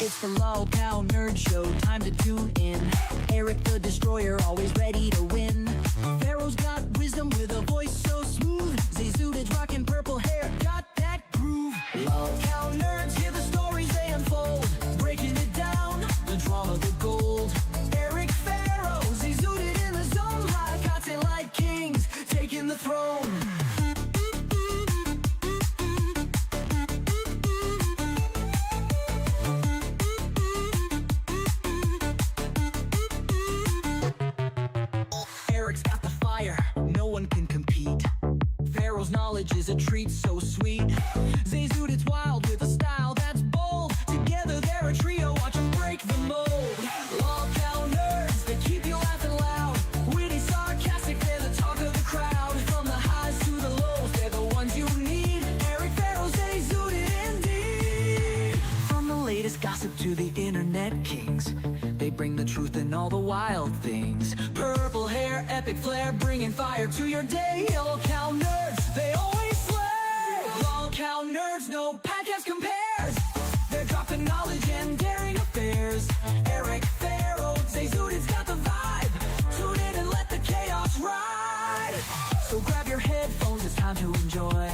It's the Lolcow Nerd Show, time to tune in. Eric the Destroyer, always ready to win. Pharaoh's got wisdom with a voice so smooth. Zayzudid's rocking purple hair, got that groove. Lolcow Nerds, hear the stories they unfold. Breaking it down, the drama, the gold. Eric Pharaoh, Zayzudid in the zone. High content like kings, taking the throne. Eric's got the fire, no one can compete. Pharaoh's knowledge is a treat so sweet. Zayzudid's wild with a style that's bold. Together they're a trio, watch them break the mold. Lolcow Nerds, they keep you laughing loud. Witty, sarcastic, they're the talk of the crowd. From the highs to the lows, they're the ones you need. Eric Pharaoh, Zayzudid indeed. From the latest gossip to the internet kings, they bring the truth and all the wild things. Purple hair, epic flair, bringing fire to your day. Lolcow Nerds, they always slay. Lolcow Nerds, no podcast compares. They're dropping knowledge and daring affairs. Eric Pharaoh, Zayzudid's got the vibe. Tune in and let the chaos ride. So grab your headphones, it's time to enjoy.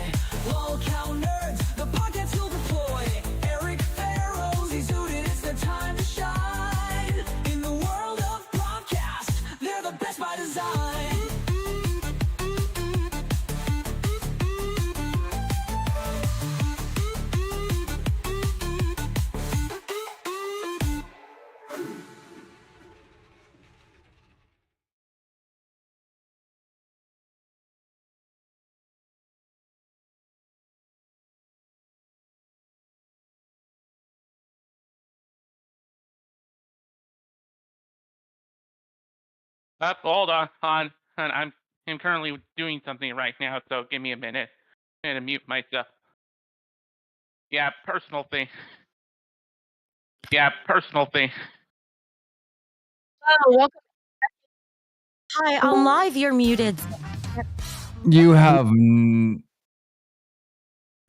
Lolcow Nerds, the podcast you'll deploy. Eric Pharaoh, Zayzudid, it's their time to shine. In the world of podcast, they're the best by design. Hold on. I'm currently doing something right now, so give me a minute. I'm gonna mute myself. Yeah, personal thing. Oh, welcome. Hi, I'm live. You're muted. You have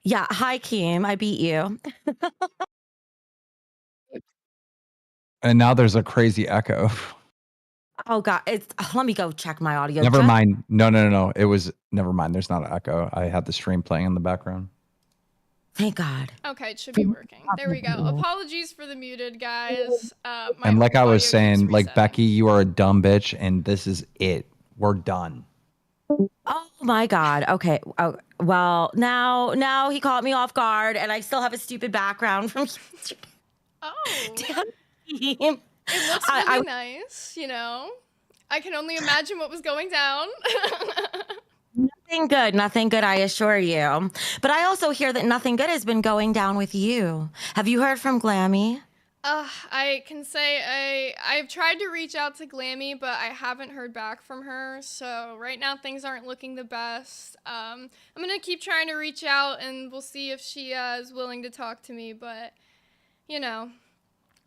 Yeah. Hi, Keem. I beat you. and now there's a crazy echo. Oh God. Let me go check my audio. Never mind. No. It was never mind. There's not an echo. I had the stream playing in the background. Thank God. Okay, it should be working. There we go. Apologies for the muted, guys. And like I was saying, like reset. Becky, you are a dumb bitch, and this is it. We're done. Oh my God. Okay. Oh, well, now he caught me off guard, and I still have a stupid background from. Oh, Damn. Keem. it looks really nice. You know, I can only imagine what was going down. Nothing good, I assure you. But I also hear that nothing good has been going down with you. Have you heard from Glammy? I can say I've tried to reach out to Glammy, but I haven't heard back from her. So right now things aren't looking the best. I'm gonna keep trying to reach out, and we'll see if she is willing to talk to me. But you know,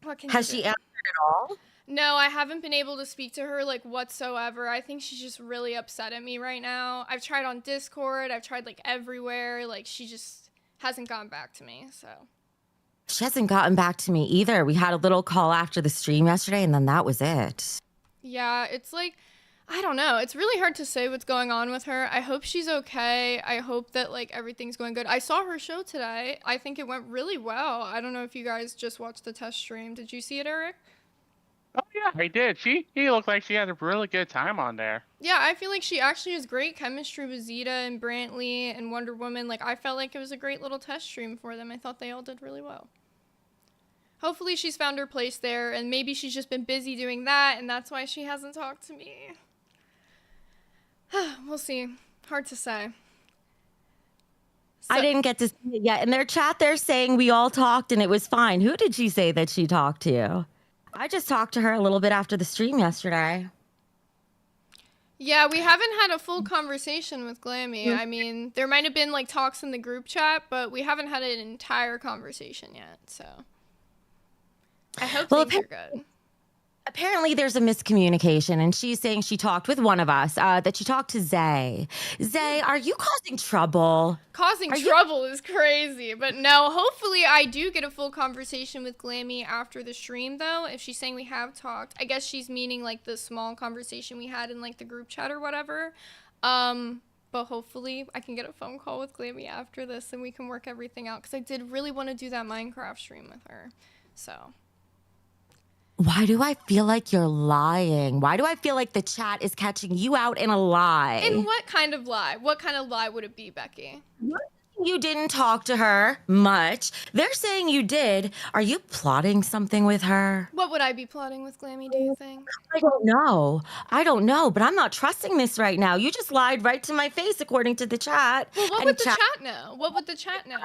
what can Has you she do? answered at all? No, I haven't been able to speak to her like whatsoever. I think she's just really upset at me right now. I've tried on Discord. I've tried like everywhere. Like she just hasn't gotten back to me. So She hasn't gotten back to me either. We had a little call after the stream yesterday, and then that was it. yeah, it's like, I don't know. It's really hard to say what's going on with her. I hope she's okay. I hope that like everything's going good. I saw her show today. I think it went really well. I don't know if you guys just watched the test stream. Did you see it, Eric? Oh yeah, I did. He looked like she had a really good time on there. Yeah, I feel like she actually has great chemistry with Zeta and Brantley and Wonder Woman. Like, I felt like it was a great little test stream for them. I thought they all did really well. Hopefully she's found her place there, and maybe she's just been busy doing that, and that's why she hasn't talked to me. We'll see. Hard to say. I didn't get to see it yet. In their chat, they're saying we all talked and it was fine. Who did she say that she talked to? I just talked to her a little bit after the stream yesterday. Yeah, we haven't had a full conversation with Glammy. I mean, there might have been like talks in the group chat, but we haven't had an entire conversation yet, so I hope things are good. apparently there's a miscommunication, and she's saying she talked with one of us, that she talked to Zay. Zay, are you causing trouble? Causing trouble is crazy, but no, hopefully I do get a full conversation with Glammy after the stream, though. If she's saying we have talked, I guess she's meaning like the small conversation we had in like the group chat or whatever. But hopefully I can get a phone call with Glammy after this and we can work everything out, because I did really want to do that Minecraft stream with her. So. Why do I feel like you're lying? Why do I feel like the chat is catching you out in a lie? In what kind of lie? What kind of lie would it be, Becky? You didn't talk to her much. They're saying you did. Are you plotting something with her? What would I be plotting with Glammy, do you think? I don't know. I don't know, but I'm not trusting this right now. You just lied right to my face according to the chat. Well, what And would the chat know? What would the chat know?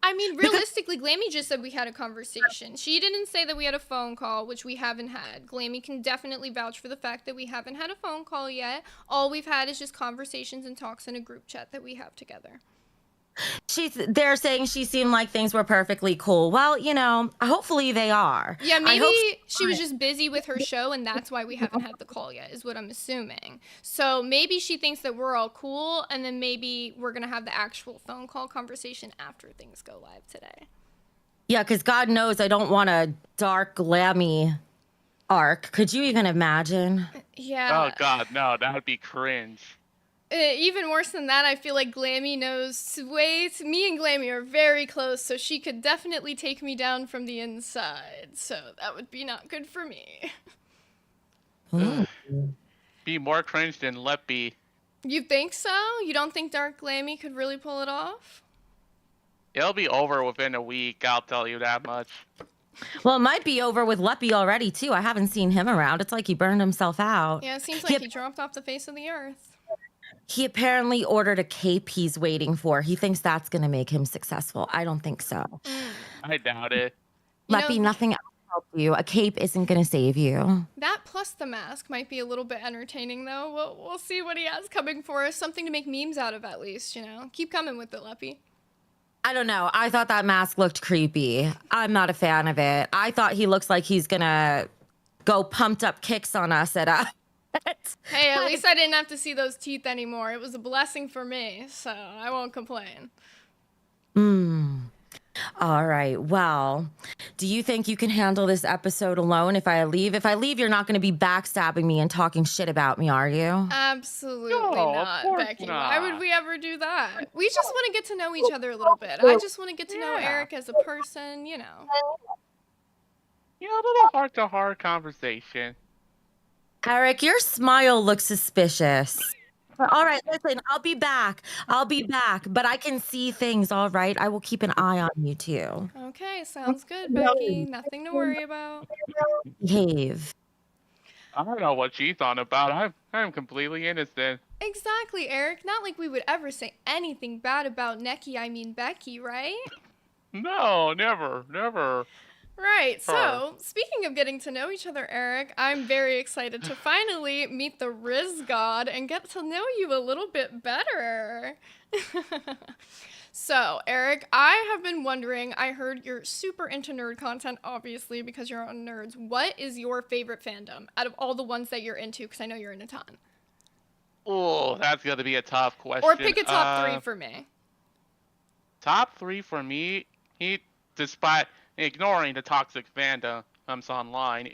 I mean, realistically, Glammy just said we had a conversation. She didn't say that we had a phone call, which we haven't had. Glammy can definitely vouch for the fact that we haven't had a phone call yet. All we've had is just conversations and talks in a group chat that we have together. They're saying she seemed like things were perfectly cool. Well, you know, hopefully they are. Yeah, maybe she was just busy with her show and that's why we haven't had the call yet, is what I'm assuming. So maybe she thinks that we're all cool, and then maybe we're going to have the actual phone call conversation after things go live today. Yeah, because God knows I don't want a dark, glammy arc. Could you even imagine? Yeah. Oh God, no, that would be cringe. Even worse than that, I feel like Glammy knows me and Glammy are very close, so she could definitely take me down from the inside. So that would be not good for me. Be more cringe than Leppy. You think so? You don't think Dark Glammy could really pull it off? It'll be over within a week, I'll tell you that much. Well, it might be over with Leppy already, too. I haven't seen him around. It's like he burned himself out. Yeah, it seems like he dropped off the face of the earth. He apparently ordered a cape he's waiting for. He thinks that's going to make him successful. I don't think so. I doubt it. Leppy, nothing else help you. A cape isn't going to save you. That plus the mask might be a little bit entertaining, though. We'll see what he has coming for us. Something to make memes out of, at least, you know? Keep coming with it, Leppy. I don't know. I thought that mask looked creepy. I'm not a fan of it. I thought he looks like he's going to go pumped up kicks on us at Hey, at least I didn't have to see those teeth anymore. It was a blessing for me, so I won't complain. All right. Well, do you think you can handle this episode alone if I leave? If I leave, you're not going to be backstabbing me and talking shit about me, are you? Absolutely No, of not, course Becky. not. Why would we ever do that? We just want to get to know each other a little bit. I just want to get to know Eric as a person, you know. You know, a little heart-to-heart conversation. Eric, your smile looks suspicious. All right, listen, I'll be back. But I can see things, all right? I will keep an eye on you, too. Okay, sounds good, Becky. Nothing to worry about. Behave. I don't know what she's on about. I'm completely innocent. Exactly, Eric. Not like we would ever say anything bad about Becky, right? No, never. Right, so, speaking of getting to know each other, Eric, I'm very excited to finally meet the Riz God and get to know you a little bit better. So, Eric, I have been wondering, I heard you're super into nerd content, obviously, because you're on Nerds. What is your favorite fandom out of all the ones that you're into? Because I know you're in a ton. Oh, that's gonna be a tough question. Or pick a top 3 for me. Top 3 for me, despite ignoring the toxic fandoms online,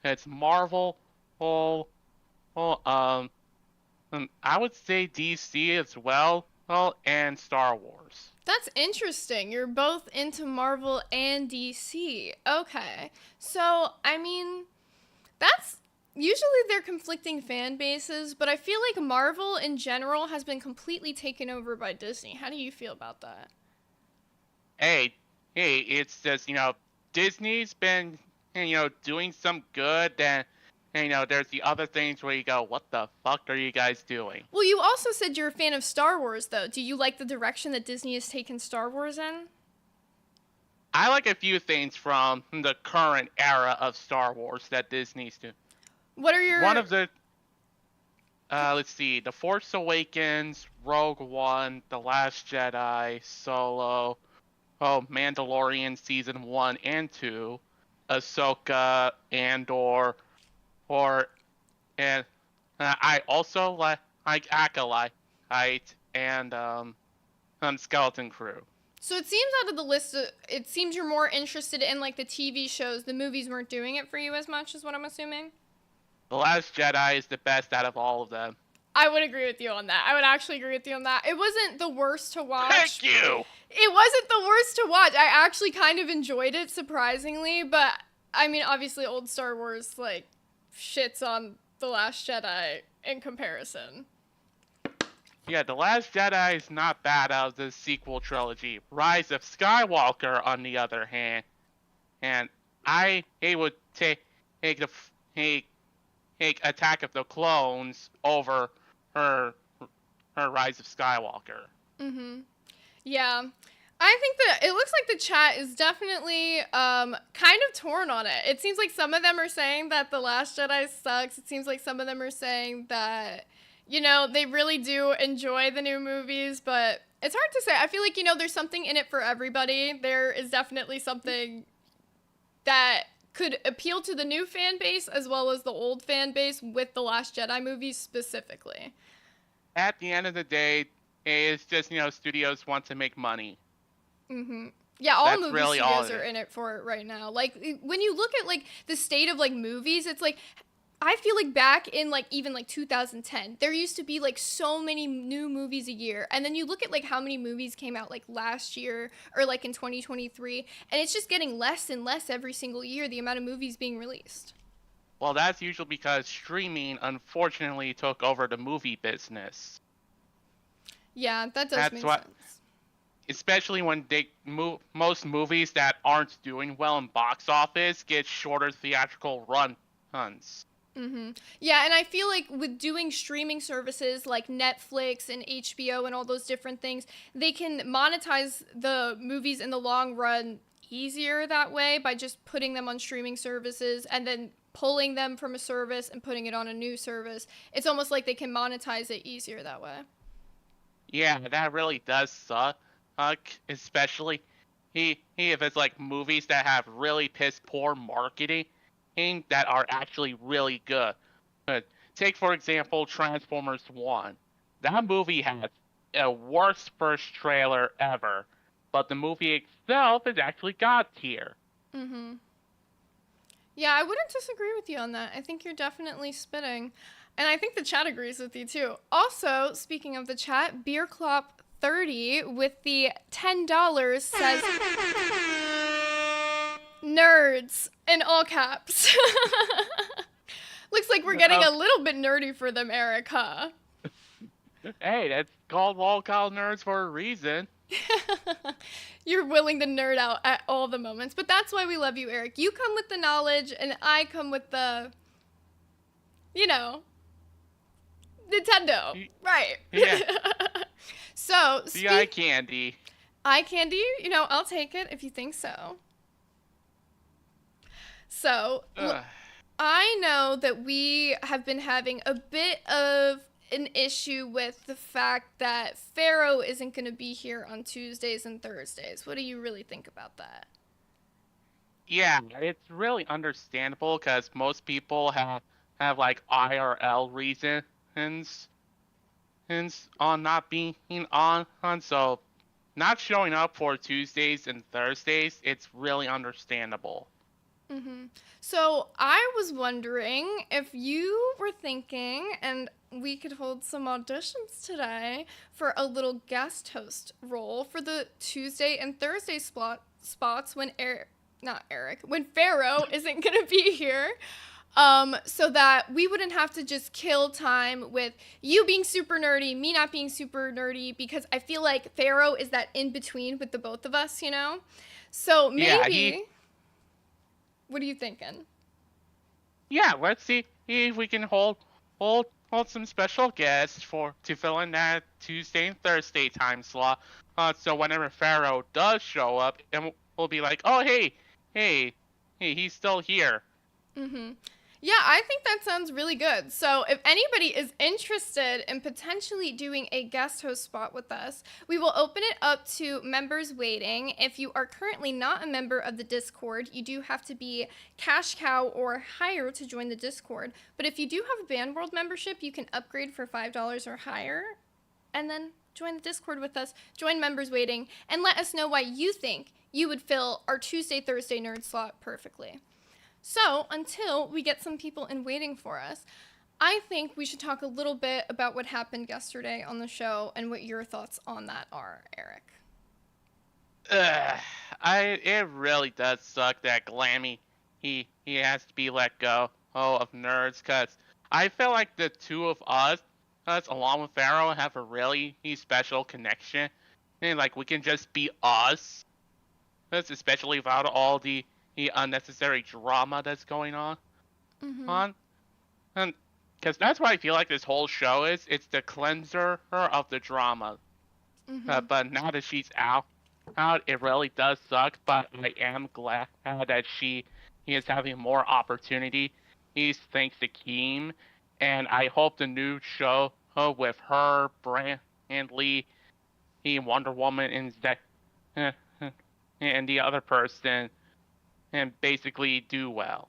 it's Marvel, I would say DC as well, and Star Wars. That's interesting. You're both into Marvel and DC. Okay. So, I mean, that's usually they're conflicting fan bases, but I feel like Marvel in general has been completely taken over by Disney. How do you feel about that? Hey, it's just, Disney's been, doing some good, and, there's the other things where you go, what the fuck are you guys doing? Well, you also said you're a fan of Star Wars, though. Do you like the direction that Disney has taken Star Wars in? I like a few things from the current era of Star Wars that Disney's doing. What are your... One of the, let's see, The Force Awakens, Rogue One, The Last Jedi, Solo, Mandalorian Season 1 and 2, Ahsoka, Andor, or and I also like Acolyte and Skeleton Crew. So it seems out of the list, it seems you're more interested in like the TV shows. The movies weren't doing it for you as much, is what I'm assuming. The Last Jedi is the best out of all of them. I would agree with you on that. I would actually agree with you on that. It wasn't the worst to watch. Thank you. It wasn't the worst to watch. I actually kind of enjoyed it, surprisingly. But I mean, obviously, old Star Wars like shits on The Last Jedi in comparison. Yeah, The Last Jedi is not bad out of the sequel trilogy. Rise of Skywalker, on the other hand, and he would take Attack of the Clones over her Rise of Skywalker. Mm-hmm. Yeah. I think that it looks like the chat is definitely kind of torn on it. It seems like some of them are saying that The Last Jedi sucks. It seems like some of them are saying that, you know, they really do enjoy the new movies, but it's hard to say. I feel like, you know, there's something in it for everybody. There is definitely something that could appeal to the new fan base as well as the old fan base with The Last Jedi movies specifically. At the end of the day, it's just, you know, studios want to make money. Mm-hmm. Yeah, all That's movie really all studios it are is. in it for it right now. Like, when you look at, like, the state of, like, movies, it's like, I feel like back in, like, even, like, 2010, there used to be, like, so many new movies a year. And then you look at, like, how many movies came out, like, last year or, like, in 2023. And it's just getting less and less every single year, the amount of movies being released. Well, that's usually because streaming, unfortunately, took over the movie business. Yeah, that does That's make what- sense. Especially when most movies that aren't doing well in box office get shorter theatrical runs. Mm-hmm. Yeah, and I feel like with doing streaming services like Netflix and HBO and all those different things, they can monetize the movies in the long run easier that way by just putting them on streaming services and then pulling them from a service and putting it on a new service. It's almost like they can monetize it easier that way. Yeah, that really does suck. Especially if it's like movies that have really piss poor marketing that are actually really good. Take for example Transformers 1. That movie has a worst first trailer ever, but the movie itself is actually god tier. Mm-hmm. Yeah, I wouldn't disagree with you on that. I think you're definitely spitting. And I think the chat agrees with you too. Also, speaking of the chat, BeerClop30 with the $10 says nerds in all caps. Looks like we're getting a little bit nerdy for them, Eric, huh? Hey, that's called Wall Call Nerds for a reason. You're willing to nerd out at all the moments, but that's why we love you, Eric. You come with the knowledge, and I come with the, you know, Nintendo. Right. Yeah. So, The eye candy. eye candy, you know, I'll take it if you think so. So, Ugh. I know that we have been having a bit of an issue with the fact that Pharaoh isn't going to be here on Tuesdays and Thursdays. What do you really think about that? Yeah, it's really understandable because most people have like IRL reasons on not being on, so not showing up for Tuesdays and Thursdays, it's really understandable. Mm-hmm. So I was wondering if you were thinking, and we could hold some auditions today for a little guest host role for the Tuesday and Thursday spots when when Pharaoh isn't gonna be here. So that we wouldn't have to just kill time with you being super nerdy, me not being super nerdy, because I feel like Pharaoh is that in between with the both of us, you know? So maybe. What are you thinking? Yeah, let's see if we can hold some special guests to fill in that Tuesday and Thursday time slot. So whenever Pharaoh does show up, and we'll be like, oh hey, he's still here. Mm-hmm. Yeah, I think that sounds really good. So, if anybody is interested in potentially doing a guest host spot with us, we will open it up to members waiting. If you are currently not a member of the Discord, you do have to be cash cow or higher to join the Discord. But if you do have a Band World membership, you can upgrade for $5 or higher and then join the Discord with us, join members waiting, and let us know why you think you would fill our Tuesday, Thursday nerd slot perfectly. So, until we get some people in waiting for us, I think we should talk a little bit about what happened yesterday on the show and what your thoughts on that are, Eric. It really does suck that Glammy, he has to be let go of nerds, cause I feel like the two of us along with Pharaoh have a really special connection, and like we can just be us. That's especially without all the unnecessary drama that's going on. And because that's what I feel like this whole show is. It's the cleanser of the drama. But now that she's out, it really does suck. But I am glad that he is having more opportunity. Thanks to Keem, and I hope the new show with her, Brand, and Lee, Wonder Woman, and Zach, and the other person, and basically do well.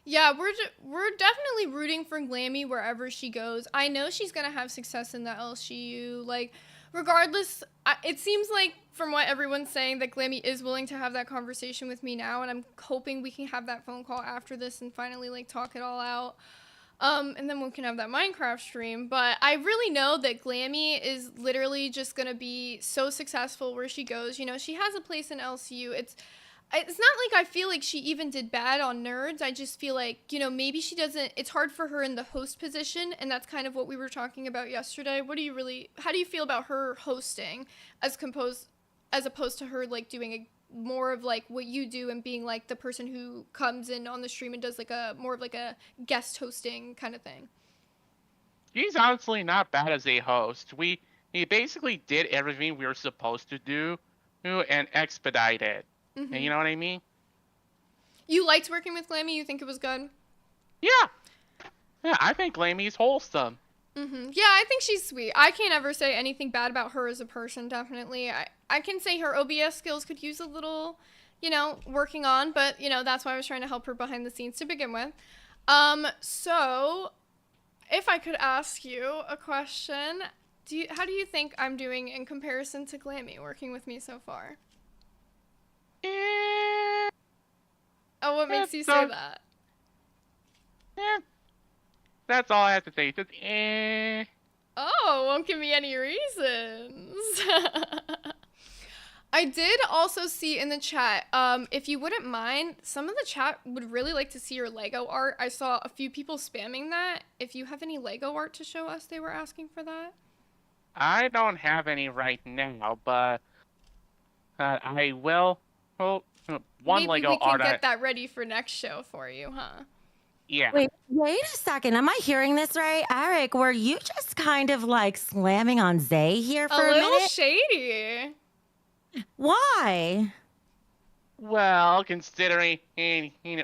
Yeah, we're definitely rooting for Glammy wherever she goes. I know she's gonna have success in the LCU. Like, regardless, it seems like from what everyone's saying that Glammy is willing to have that conversation with me now, and I'm hoping we can have that phone call after this and finally like talk it all out. And then we can have that Minecraft stream. But I really know that Glammy is literally just gonna be so successful where she goes. You know, she has a place in LCU. It's not like I feel like she even did bad on nerds. I just feel like, you know, maybe she doesn't, it's hard for her in the host position, and that's kind of what we were talking about yesterday. How do you feel about her hosting as opposed to her like doing more of like what you do and being like the person who comes in on the stream and does like more of like a guest hosting kind of thing? She's honestly not bad as a host. We basically did everything we were supposed to do and expedited. And you know what I mean? You liked working with Glammy? You think it was good? Yeah, I think Glammy's wholesome. Yeah, I think she's sweet. I can't ever say anything bad about her as a person, definitely. I can say her OBS skills could use a little, you know, working on, but, you know, that's why I was trying to help her behind the scenes to begin with. So, if I could ask you a question, how do you think I'm doing in comparison to Glammy working with me so far? Oh, what makes you say that? That's all I have to say. Just Oh, won't give me any reasons. I did also see in the chat, if you wouldn't mind, some of the chat would really like to see your Lego art. I saw a few people spamming that. If you have any Lego art to show us, they were asking for that. I don't have any right now, but I will. Well, Maybe Lego we can art. get that ready for next show for you, huh? Yeah. Wait a second. Am I hearing this right? Eric, were you just kind of like slamming on Zay here for a little minute? shady. Why? Well, considering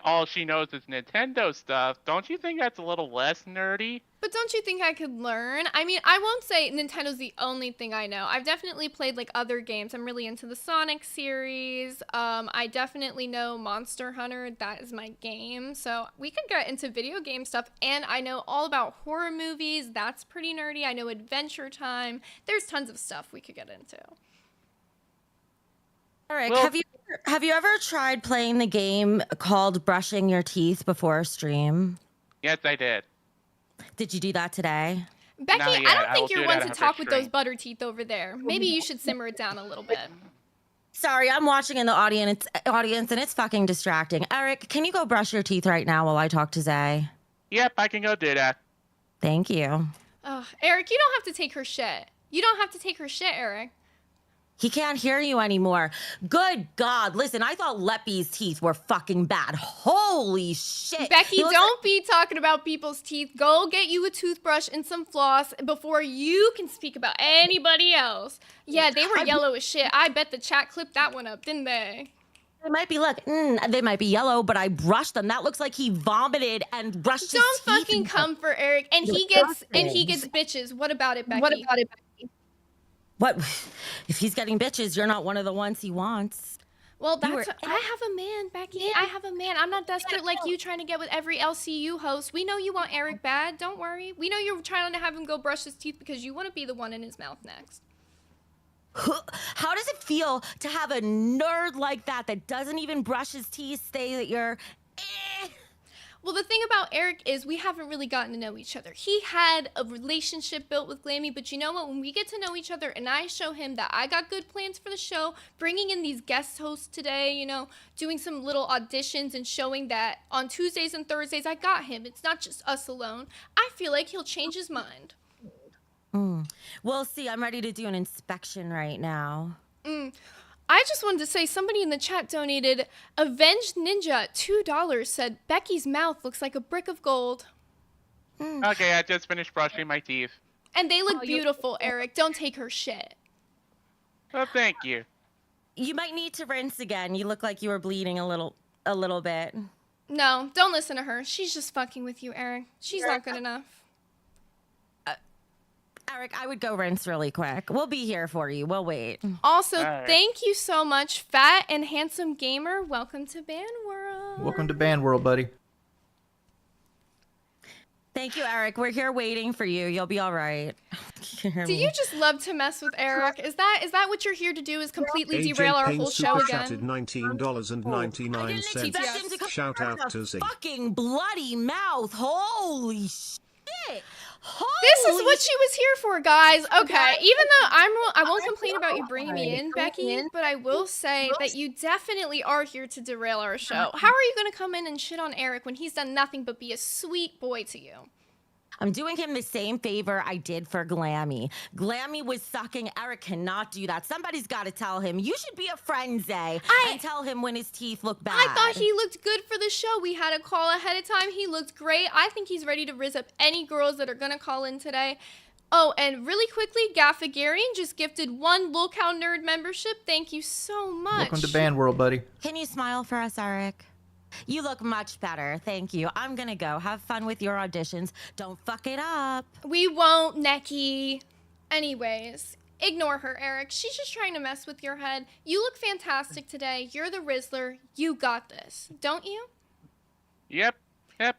all she knows is Nintendo stuff, don't you think that's a little less nerdy? But don't you think I could learn? I mean, I won't say Nintendo's the only thing I know. I've definitely played like other games. I'm really into the Sonic series. I definitely know Monster Hunter. That is my game. So we could get into video game stuff. And I know all about horror movies. That's pretty nerdy. I know Adventure Time. There's tons of stuff we could get into. Eric, Well, have you ever tried playing the game called Brushing Your Teeth before a stream? Yes, I did. Did you do that today? Becky, Not I yet. don't I think will you're do one that to after talk with those stream. butter teeth over there. Maybe you should simmer it down a little bit. Sorry, I'm watching in the audience and it's fucking distracting. Eric, can you go brush your teeth right now while I talk to Zay? Yep, I can go do that. Thank you. Eric, you don't have to take her shit. You don't have to take her shit, Eric. He can't hear you anymore. Good God. Listen, I thought Leppy's teeth were fucking bad. Holy shit. Becky, He looks don't be talking about people's teeth. Go get you a toothbrush and some floss before you can speak about anybody else. Yeah, they were yellow as shit. I bet the chat clipped that one up, didn't they? They might be, look, they might be yellow, but I brushed them. That looks like he vomited and brushed his Don't teeth. fucking come for Eric. And he gets bitches. What about it, Becky? What? If he's getting bitches, you're not one of the ones he wants. Well, You that's were- I have a man, Becky. I have a man. I'm not desperate like you trying to get with every LCU host. We know you want Eric bad. Don't worry. We know you're trying to have him go brush his teeth because you want to be the one in his mouth next. How does it feel to have a nerd like that doesn't even brush his teeth say that you're Well, the thing about Eric is we haven't really gotten to know each other. He had a relationship built with Glammy, but you know what? When we get to know each other and I show him that I got good plans for the show, bringing in these guest hosts today, you know, doing some little auditions and showing that on Tuesdays and Thursdays I got him. It's not just us alone. I feel like he'll change his mind. We'll see. I'm ready to do an inspection right now. I just wanted to say somebody in the chat donated Avenged Ninja $2 said Becky's mouth looks like a brick of gold. Okay, I just finished brushing my teeth. And they look beautiful, Eric. Don't take her shit. Well, thank you. You might need to rinse again. You look like you were bleeding a little bit. No, don't listen to her. She's just fucking with you, Eric. She's not good enough. Eric, I would go rinse really quick. We'll be here for you. We'll wait. Also, All right. thank you so much, Fat and Handsome Gamer. Welcome to Band World. Welcome to Band World, buddy. Thank you, Eric. We're here waiting for you. You'll be all right. Do you just love to mess with Eric? Is that what you're here to do? Is completely derail our whole show chatted again? $19.99. Shout out to Z. Fucking bloody mouth. Holy shit. This is what she was here for, guys. Okay, even though I won't complain about you bringing me in, Becky, but I will say that you definitely are here to derail our show. How are you going to come in and shit on Eric when he's done nothing but be a sweet boy to you? I'm doing him the same favor I did for Glammy. Glammy was sucking. Eric cannot do that. Somebody's got to tell him. You should be a friend, Zay, and tell him when his teeth look bad. I thought he looked good for the show. We had a call ahead of time. He looked great. I think he's ready to rizz up any girls that are going to call in today. Oh, and really quickly, Gaffagarian just gifted 1 Lolcow Nerd membership. Thank you so much. Welcome to Band World, buddy. Can you smile for us, Eric? You look much better. Thank you. I'm going to go. Have fun with your auditions. Don't fuck it up. We won't, Necky. Anyways, ignore her, Eric. She's just trying to mess with your head. You look fantastic today. You're the Rizzler. You got this. Don't you? Yep,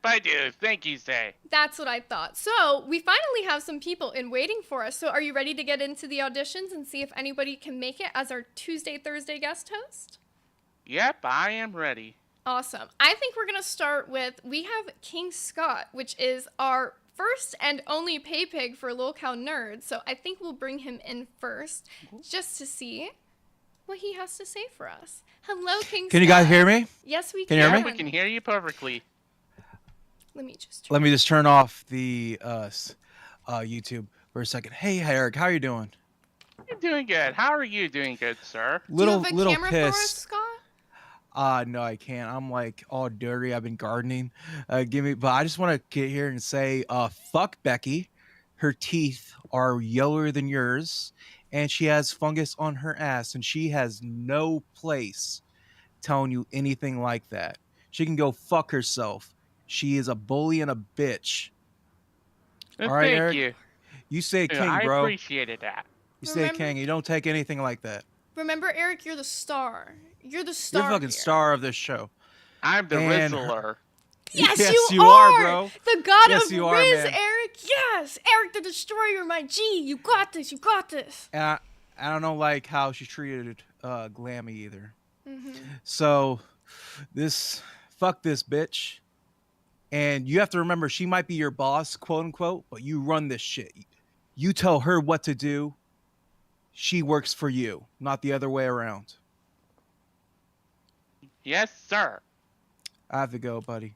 I do. Thank you, Zay. That's what I thought. So, we finally have some people in waiting for us. So, are you ready to get into the auditions and see if anybody can make it as our Tuesday, Thursday guest host? Yep, I am ready. Awesome. I think we're going to start with, we have King Scott, which is our first and only pay pig for Lolcow Nerds. So I think we'll bring him in first just to see what he has to say for us. Hello, King Scott. Can you guys hear me? Yes, we Can can. you hear me? We can hear you perfectly. Let me just Let me just turn off the YouTube for a second. Hey, Eric, how are you doing? I'm doing good. How are you doing good, sir? Do you have a camera for us, pissed. Scott? No, I can't. I'm like all dirty. I've been gardening. But I just want to get here and say, fuck Becky. Her teeth are yellower than yours, and she has fungus on her ass, and she has no place telling you anything like that. She can go fuck herself. She is a bully and a bitch. All right, Thank Eric? you. You say king, I bro. appreciated that. You say king. You don't take anything like that. Remember, Eric, you're the star. You're the You're star. the fucking here. star of this show. I'm the And- Rizzler. Yes, Yes, you, you are, bro. The god Yes, of you are, Riz, man. Eric. Yes, Eric the Destroyer, my G. You got this. You got this. And I don't like how she treated Glammy either. Mm-hmm. So fuck this bitch. And you have to remember, she might be your boss, quote unquote, but you run this shit. You tell her what to do. She works for you, not the other way around. Yes, sir. I have to go, buddy.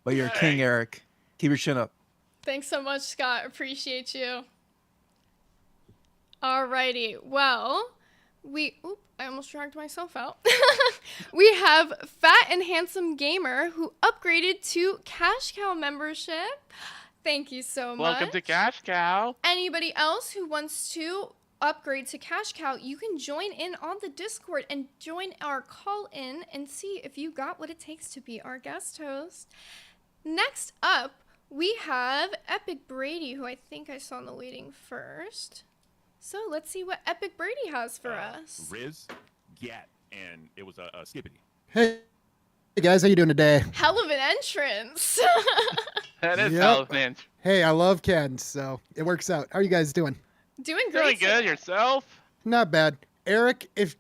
But you're a king, Eric. Keep your chin up. Thanks so much, Scott. Appreciate you. Alrighty. Well, I almost dragged myself out. We have Fat and Handsome Gamer who upgraded to Cash Cow membership. Thank you so much. Welcome to Cash Cow. Anybody else who wants to upgrade to Cash Cow, you can join in on the Discord and join our call in and see if you got what it takes to be our guest host. Next up, we have Epic Brady, who I think I saw in the waiting first. So let's see what Epic Brady has for us. Riz, Gat, and it was a Skippity. Hey guys, how you doing today? Hell of an entrance. That is Yep. relevant. Hey, I love cans, so it works out. How are you guys doing? Doing Doing great. good yourself? Not bad. Eric, if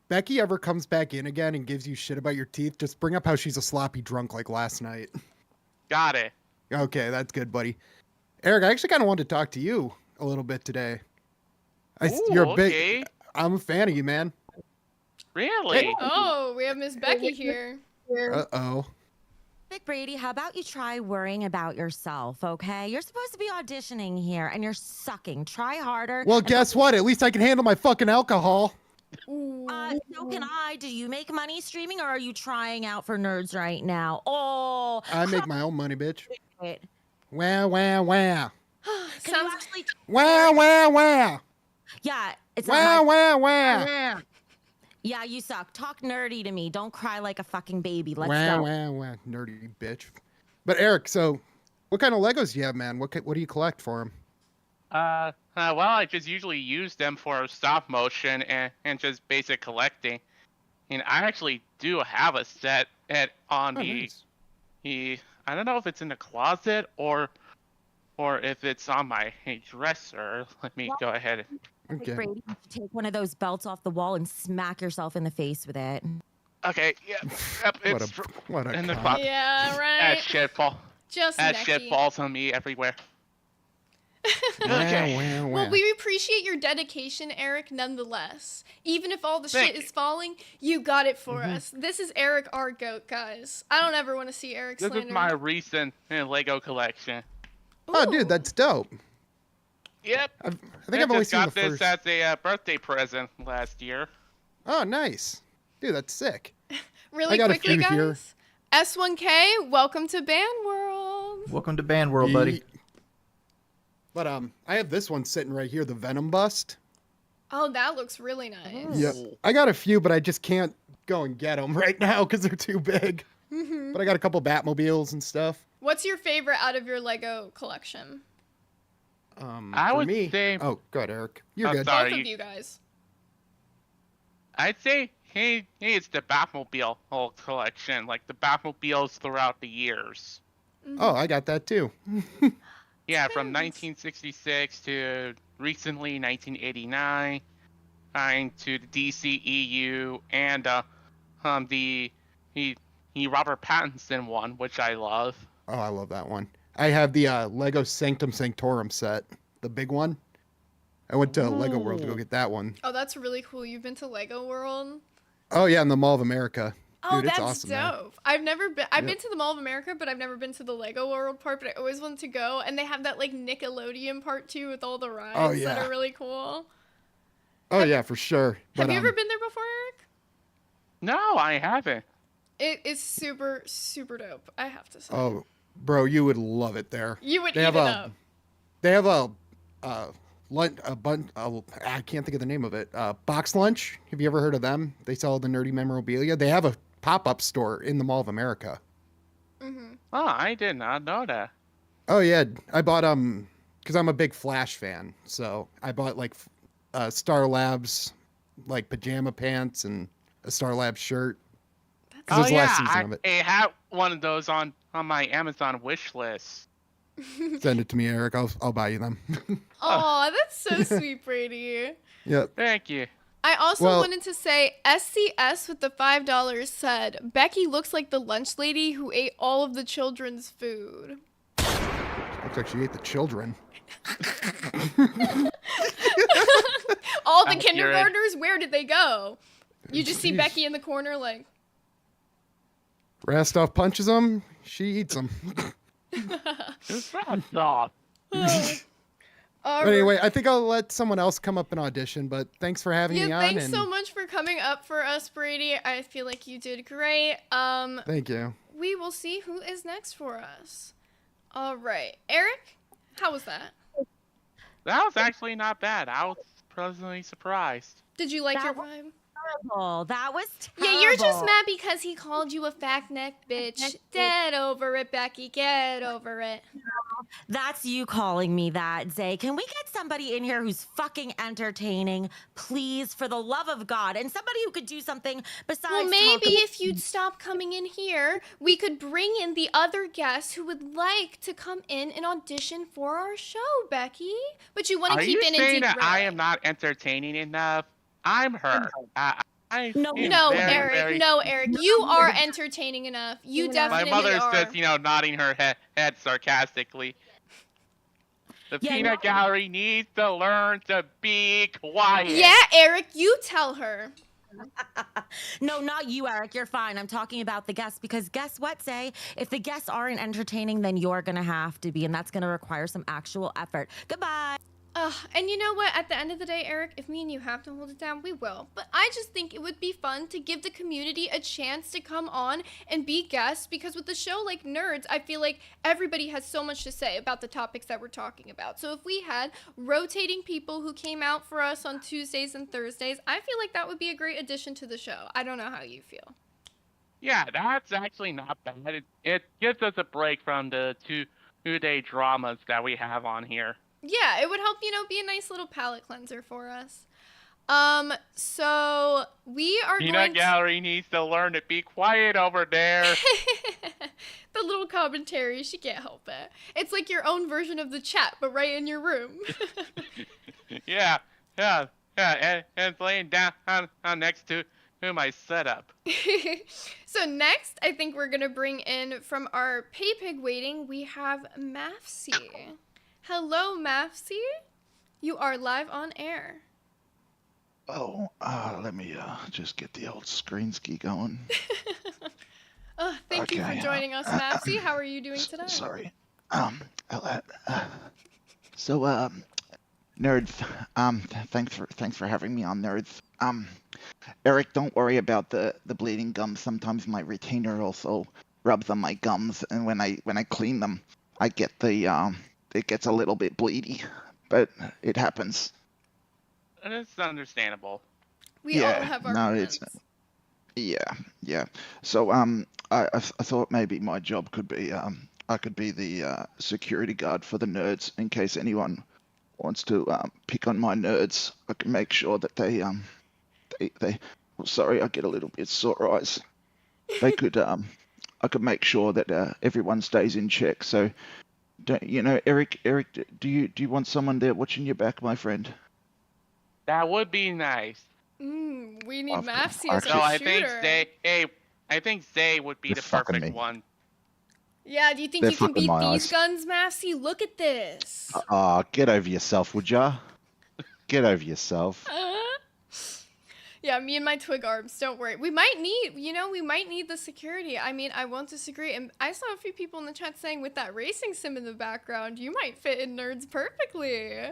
Becky ever comes back in again and gives you shit about your teeth, just bring up how she's a sloppy drunk like last night. Got it. Okay, that's good, buddy. Eric, I actually kind of wanted to talk to you a little bit today. You're a big. Okay. I'm a fan of you, man. Really? Oh, we have Miss Becky here. Uh-oh. Big Brady, how about you try worrying about yourself, okay? You're supposed to be auditioning here and you're sucking. Try harder. Well, guess what? At least I can handle my fucking alcohol. So can I. Do you make money streaming or are you trying out for nerds right now? Oh, I make my own money, bitch. wait. Wow, wow, wow. Can you Sounds actually? Wow, wow, wow. Yeah, it's Wow, not my... wow, wow. Yeah, you suck. Talk nerdy to me. Don't cry like a fucking baby. Let's Wow, go. wow, wow. Nerdy bitch. But Eric, so what kind of Legos do you have, man? What do you collect for them? Well, I just usually use them for stop motion and just basic collecting. And I actually do have a set on the I don't know if it's in the closet or if it's on my dresser. Let me go ahead. Big Okay. Brady, you should take one of those belts off the wall and smack yourself in the face with it. Okay, yep, it's What a in the cunt. closet. yeah, That right. shit fall. Just That necky. shit falls on me everywhere. Wow, Okay. wow, wow. Well, we appreciate your dedication, Eric, nonetheless. Even if all the shit Thank is you. falling, you got it for us. This is Eric, our goat, guys. I don't ever want to see Eric This slandered. is my recent Lego collection. Oh, Ooh. dude, that's dope. Yep. I think I've only just seen the got this first. as a birthday present last year. Oh, nice. Dude, that's sick. Really I got a quickly, few guys. here. S1K, welcome to Band World. Welcome to Band World, buddy. Ye- But I have this one sitting right here, the Venom bust. Oh, that looks really nice. Yep. I got a few, but I just can't go and get them right now because they're too big. Mhm. But I got a couple Batmobiles and stuff. What's your favorite out of your Lego collection? I for would me, say- Oh, good, Eric. You're Oh, good. sorry. Both you- of you guys. I'd say it's the Batmobile whole collection, like the Batmobiles throughout the years. Oh, I got that too. Yeah, from Depends. 1966 to recently 1989, to the DCEU and the Robert Pattinson one, which I love. Oh, I love that one. I have the Lego Sanctum Sanctorum set, the big one. I went to Lego World to go get that one. Oh, that's really cool. You've been to Lego World? Oh yeah, in the Mall of America. Oh, Dude, it's that's awesome, man. dope. I've never been. I've Yep. been to the Mall of America, but I've never been to the Lego World part. But I always wanted to go, and they have that like Nickelodeon part too with all the rides that yeah. are really cool. Oh yeah, for sure. Have But, you ever been there before, Eric? No, I haven't. It is super, super dope. I have to say. Oh, bro, you would love it there. You would They eat have it a, up. I can't think of the name of it. Box Lunch. Have you ever heard of them? They sell the nerdy memorabilia. They have a pop-up store in the Mall of America. Mm-hmm. Oh, I did not know that. Oh yeah, I bought because I'm a big Flash fan, so I bought like Star Labs like pajama pants and a Star Labs shirt. 'Cause Oh it was the yeah, last season of it. I have one of those on my Amazon wish list. Send it to me, Eric. I'll buy you them. Oh, that's so sweet, Brady. Yep. Thank you. I also Well- wanted to say SCS with the $5 said Becky looks like the lunch lady who ate all of the children's food. Looks like she ate the children. All the Accurate. kindergartners, where did they go? You just see Jeez. Becky in the corner like, Rastoff punches them. She eats them. It's not soft. all But anyway, I think I'll let someone else come up and audition. But thanks for having yeah, me on. thanks And so much for coming up for us, Brady. I feel like you did great. Thank you. We will see who is next for us. All right, Eric, how was that? That was actually not bad. pleasantly surprised. Did you like That your was vibe? terrible. That was terrible. Yeah, you're just mad because he called you a fat neck bitch. Get over it, Becky. Get over it. That's you calling me that, Zay. Can we get somebody in here who's fucking entertaining, please, for the love of God, and somebody who could do something besides. Well, talk maybe about- if you'd stop coming in here, we could bring in the other guests who would like to come in and audition for our show, Becky. But you want to Are keep you in saying and that I am derail. not entertaining enough? I'm her. I No, am No, very, Eric. very- No, Eric. You are entertaining enough. You My definitely My mother are. says, nodding her head sarcastically. The Yeah, peanut gallery needs to learn to be quiet. Yeah, Eric. You tell her. No, not you, Eric. You're fine. I'm talking about the guests because guess what, Zay? If the guests aren't entertaining, then you're going to have to be, and that's going to require some actual effort. Goodbye. And you know what? At the end of the day, Eric, if me and you have to hold it down, we will. But I just think it would be fun to give the community a chance to come on and be guests, because with a show like Nerds, I feel like everybody has so much to say about the topics that we're talking about. So if we had rotating people who came out for us on Tuesdays and Thursdays, I feel like that would be a great addition to the show. I don't know how you feel. Yeah, that's actually not bad. It gives us a break from the two-day dramas that we have on here. Yeah, it would help, be a nice little palate cleanser for us. So we are Peanut gallery needs to learn to be quiet over there. The little commentary, she can't help it. It's like your own version of the chat, but right in your room. Yeah, and it's laying down next to my setup. So next, I think we're gonna bring in from our pay pig waiting, we have Mafsy. Hello, Mafsy. You are live on air. Oh, let me just get the old screen ski going. Thank you for joining us, Mafsy. How are you doing today? Sorry. So, Nerds, thanks for having me on Nerds. Eric, don't worry about the bleeding gums. Sometimes my retainer also rubs on my gums, and when I clean them, I get it gets a little bit bleedy, but it happens. And it's understandable. We all have our moments. Yeah. So I thought maybe my job could be I could be the security guard for the Nerds in case anyone wants to pick on my nerds. I can make sure that they well, sorry, I get a little bit sore eyes. They could I could make sure that everyone stays in check. So Eric, do you want someone there watching your back, my friend? That would be nice. We need Mafsy as So our I shooter. think Zay would be the perfect one. Yeah, do you think They're you can fucking beat my these eyes. guns, Mafsy? Look at this. Get over yourself, would ya? Get over yourself. Yeah, me and my twig arms, don't worry. We might need the security. I mean, I won't disagree. And I saw a few people in the chat saying with that racing sim in the background, you might fit in Nerds perfectly.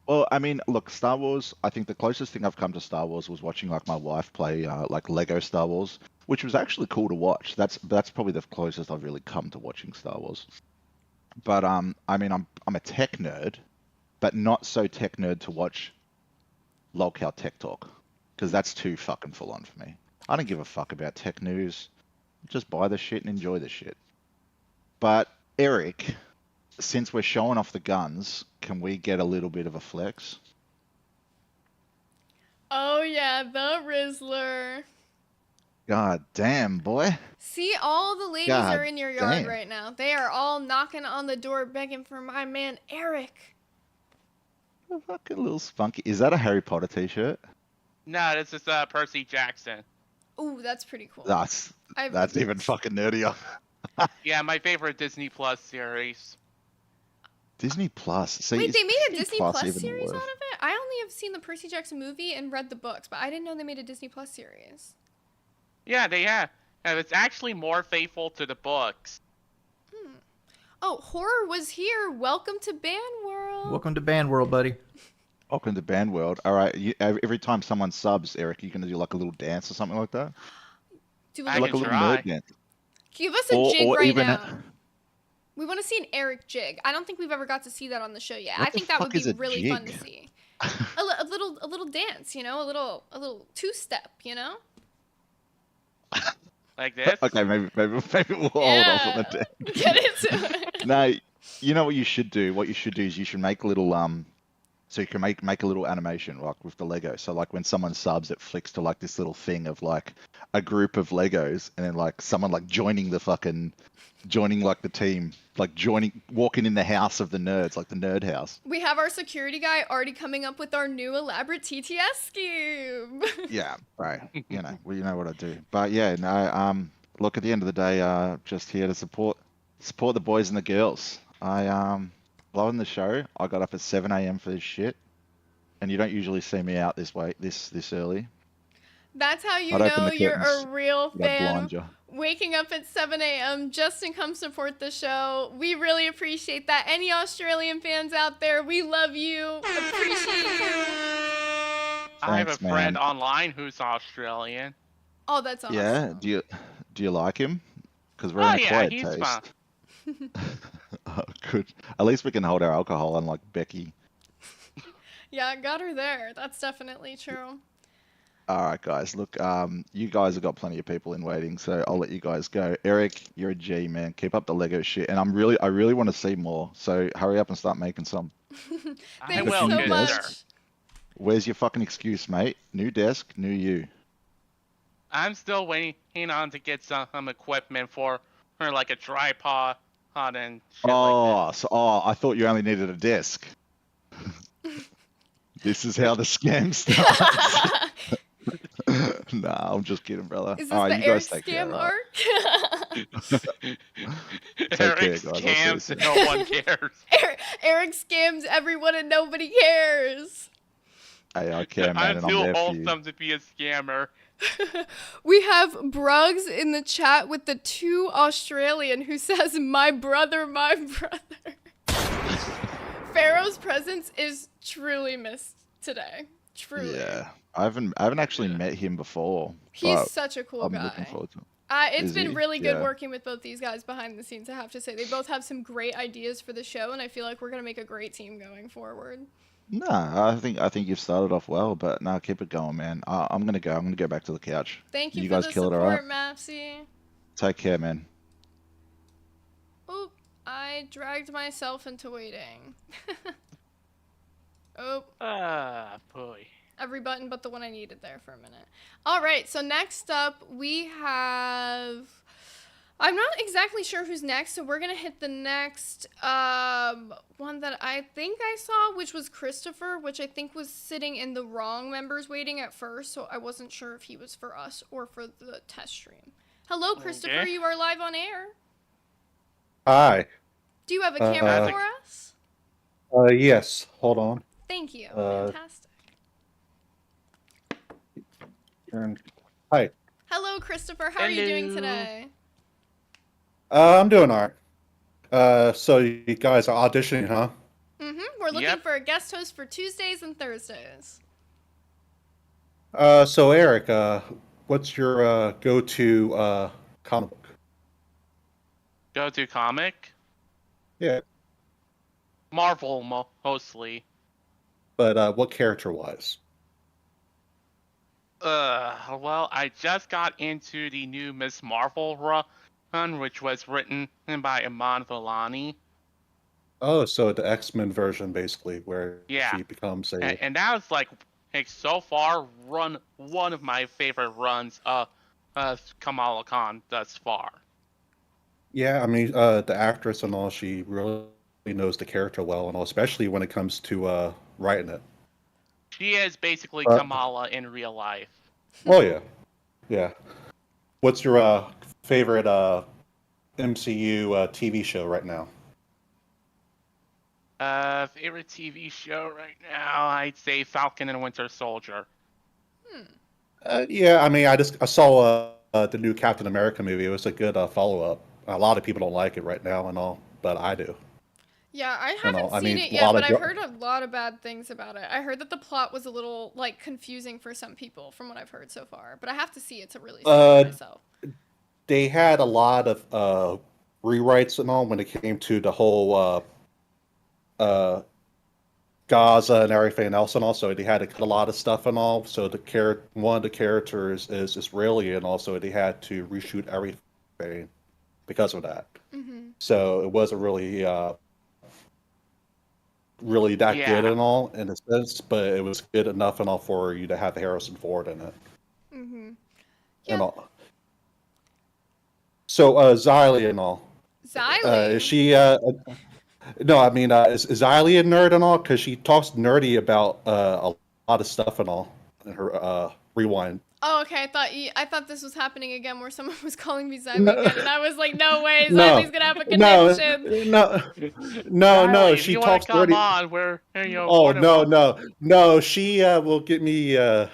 Well, I mean, look, Star Wars, I think the closest thing I've come to Star Wars was watching like my wife play like Lego Star Wars, which was actually cool to watch. That's probably the closest I've really come to watching Star Wars. But I mean, I'm a tech nerd, but not so tech nerd to watch Lolcow Tech Talk, because that's too fucking full on for me. I don't give a fuck about tech news. Just buy the shit and enjoy the shit. But Eric, since we're showing off the guns, can we get a little bit of a flex? Oh yeah, the Rizzler. God damn, boy. See, all the ladies God are in your yard damn. right now. They are all knocking on the door begging for my man Eric. A fucking little spunky. Is that a Harry Potter t-shirt? No, this is Percy Jackson. Ooh, that's pretty cool. That's I've- even fucking nerdier. Yeah, my favorite Disney Plus series. Disney Plus. See, Wait, is they made a Disney Plus even series worse? out of it? I only have seen the Percy Jackson movie and read the books, but I didn't know they made a Disney Plus series. Yeah, they have. And it's actually more faithful to the books. Oh, Horror was here. Welcome to Band World. Welcome to Band World, buddy. Welcome to Band World. All right, every time someone subs, Eric, you're gonna do like a little dance or something like that. Do I a Like a can little try. nerd dance. Give us a jig or right even now. We want to see an Eric jig. I don't think we've ever got to see that on the show yet. What I think the that would fuck is be a really fun to jig? see. a little dance, you know, a little two-step, you know. Like this? Okay, maybe we'll hold off on the Yeah, dance. get into it. No, you know what you should do? What you should do is you should make little so you can make a little animation like with the Lego. So like when someone subs, it flicks to like this little thing of like a group of Legos, and then like someone like joining like the team, like walking in the house of the nerds, like the nerd house. We have our security guy already coming up with our new elaborate TTS scheme. Yeah, right. You know what I do. But yeah, no. Look, at the end of the day, just here to support the boys and the girls. Loving the show. I got up at 7 a.m. for this shit, and you don't usually see me out this early. That's how you I'd open know the you're a curtains, real but I'd fan. blind you. Waking up at 7 a.m. just to come support the show. We really appreciate that. Any Australian fans out there, we love you. Appreciate you. I have a Thanks, friend man. online who's Australian. Oh, that's awesome. Yeah. Do you like him? Because we're Oh in a yeah, quiet he's taste. fine. Oh, good. At least we can hold our alcohol, unlike Becky. Yeah, I got her there. That's definitely true. All right, guys. Look, you guys have got plenty of people in waiting, so I'll let you guys go. Eric, you're a G, man. Keep up the Lego shit, and I really want to see more. So hurry up and start making some. I Thanks will, so good much. sir. Where's your fucking excuse, mate? New desk, new you. I'm still waiting on to get some equipment for like a tripod and shit like that. I thought you only needed a desk. This is how the scam starts. Nah, I'm just kidding, brother. Is this All right, the you Eric guys take care. scam all right? Eric care, guys. I'll see you scams soon. and no one cares. Eric scams everyone and nobody cares. Hey, I care, man, I'm and I'm too there for you. wholesome to be a scammer. We have Bruggs in the chat with the 2 Australian who says, my brother, my brother. Pharaoh's presence is truly missed today. Truly. Yeah, I haven't actually met him before. He's but such a cool I'm guy. looking forward to it. It's Is been he? really good Yeah. working with both these guys behind the scenes, I have to say. They both have some great ideas for the show, and I feel like we're going to make a great team going forward. No, I think you've started off well, but no, keep it going, man. I'm gonna go back to the couch. Thank you for guys the kill it, support, alright? Mapsy. Take care, man. Oop, I dragged myself into waiting. Oop. Boy. Every button but the one I needed there for a minute. All right, so next up we have... I'm not exactly sure who's next, so we're going to hit the next one that I think I saw, which was Christopher, which I think was sitting in the wrong members waiting at first, so I wasn't sure if he was for us or for the test stream. Hello, Christopher, Okay. you are live on air. Hi. Do you have a camera for us? Yes. Hold on. Thank you. uh, Fantastic. Hi. Hello, Christopher. How are you doing Hello. today? I'm doing all right. So you guys are auditioning, huh? Mm-hmm. We're looking Yep. for a guest host for Tuesdays and Thursdays. So Eric, what's your go-to comic book? Go to comic. Yeah, Marvel mostly. but what character-wise? Well, I just got into the new Miss Marvel run, which was written by Iman Vellani. Oh, so the X-Men version, basically, where Yeah. she becomes a. And that was like so far one of my favorite runs of Kamala Khan thus far. Yeah, I mean, the actress and all, she really knows the character well, and all, especially when it comes to writing it. She is basically Kamala in real life. Oh yeah, yeah. What's your favorite MCU TV show right now? Favorite TV show right now, I'd say Falcon and Winter Soldier. Yeah, I mean, I saw the new Captain America movie. It was a good follow-up. A lot of people don't like it right now and all, but I do. Yeah, I know, haven't I seen mean, it a yet, lot but of I've dra- heard a lot of bad things about it. I heard that the plot was a little, like, confusing for some people, from what I've heard so far. But I have to see it to really see it myself. They had a lot of rewrites and all when it came to the whole Gaza and everything else, and also they had to cut a lot of stuff and all. So one of the characters is Israeli, and also they had to reshoot everything because of that. Mm-hmm. So it wasn't really that good Yeah. and all in a sense, but it was good enough and all for you to have Harrison Ford in it Mm-hmm. and Yeah. all. So Xylee and all, Xylee. is she? No, I mean, is Xylee a nerd and all? Because she talks nerdy about a lot of stuff and all in her rewind. Oh, okay. I thought this was happening again, where someone was calling me Xylee No, again, and I was like, no way, no, Xylee's gonna have a no, connection. no. Riley, if She you want talks to come nerdy. on, we're Oh more than welcome. no. She will get me a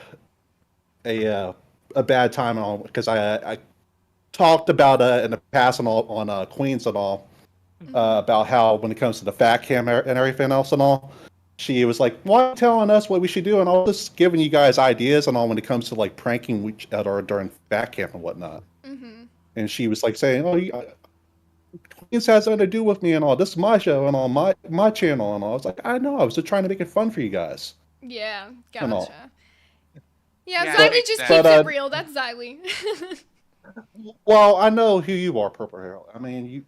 bad time and all because I talked about in the past and all on Queens and all about how when it comes to the fat cam and everything else and all, she was like, "Why are you telling us what we should do?" And I was just giving you guys ideas and all when it comes to like pranking each other during fat camp and whatnot. Mm-hmm. And she was like saying, "Oh, Queens has nothing to do with me and all. This is my show and all, my channel and all." I was like, "I know. I was just trying to make it fun for you guys Yeah, and all." gotcha. Yeah, Yeah, Xylee makes just sense. keeps it real. That's Xylee. Well, I know who you are, Purple Hair. I mean,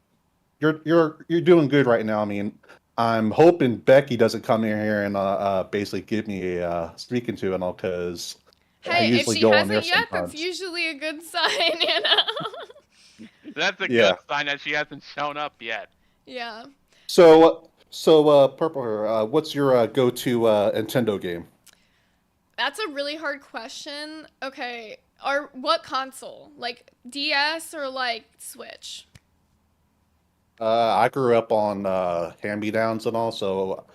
you're doing good right now. I mean, I'm hoping Becky doesn't come in here and basically give me a speaking to and all because I Hey, if usually she go on there hasn't yet, that's sometimes. usually a good sign, you know? That's a Yeah. good sign that she hasn't shown up yet. Yeah. So Purple Hair, what's your go-to Nintendo game? That's a really hard question. Okay, what console? Like DS or like Switch? I grew up on hand-me-downs and all, so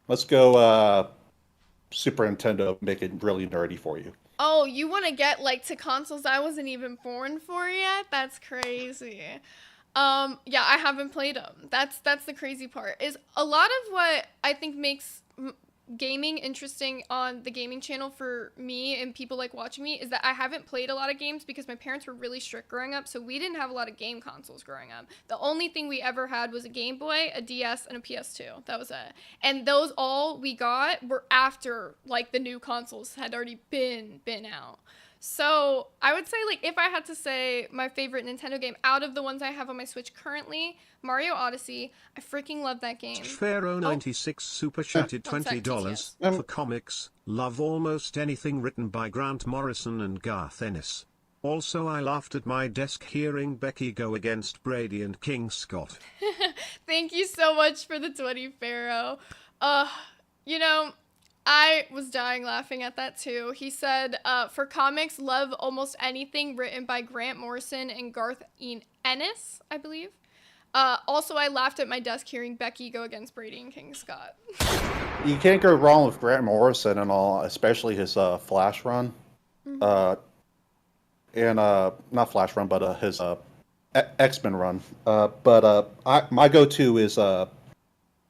let's go Super Nintendo. Make it really nerdy for you. Oh, you want to get like to consoles I wasn't even born for yet? That's crazy. Yeah, I haven't played them. That's the crazy part. Is a lot of what I think makes gaming interesting on the gaming channel for me and people like watching me is that I haven't played a lot of games because my parents were really strict growing up, so we didn't have a lot of game consoles growing up. The only thing we ever had was a Game Boy, a DS, and a PS2. That was it. And those all we got were after like the new consoles had already been out. So I would say, like, if I had to say my favorite Nintendo game out of the ones I have on my Switch currently, Mario Odyssey. I freaking love that game. Pharaoh96 super chatted One sec, $20 TTS. for comics. Love almost anything written by Grant Morrison and Garth Ennis. Also, I laughed at my desk hearing Becky go against Brady and King Scott. Thank you so much for the 20, Pharaoh. You know, I was dying laughing at that too. He said, for comics, love almost anything written by Grant Morrison and Garth Ennis, I believe. Also, I laughed at my desk hearing Becky go against Brady and King Scott. You can't go wrong with Grant Morrison and all, especially his Flash run. Mhm. And not Flash run, but his X-Men run. My go-to is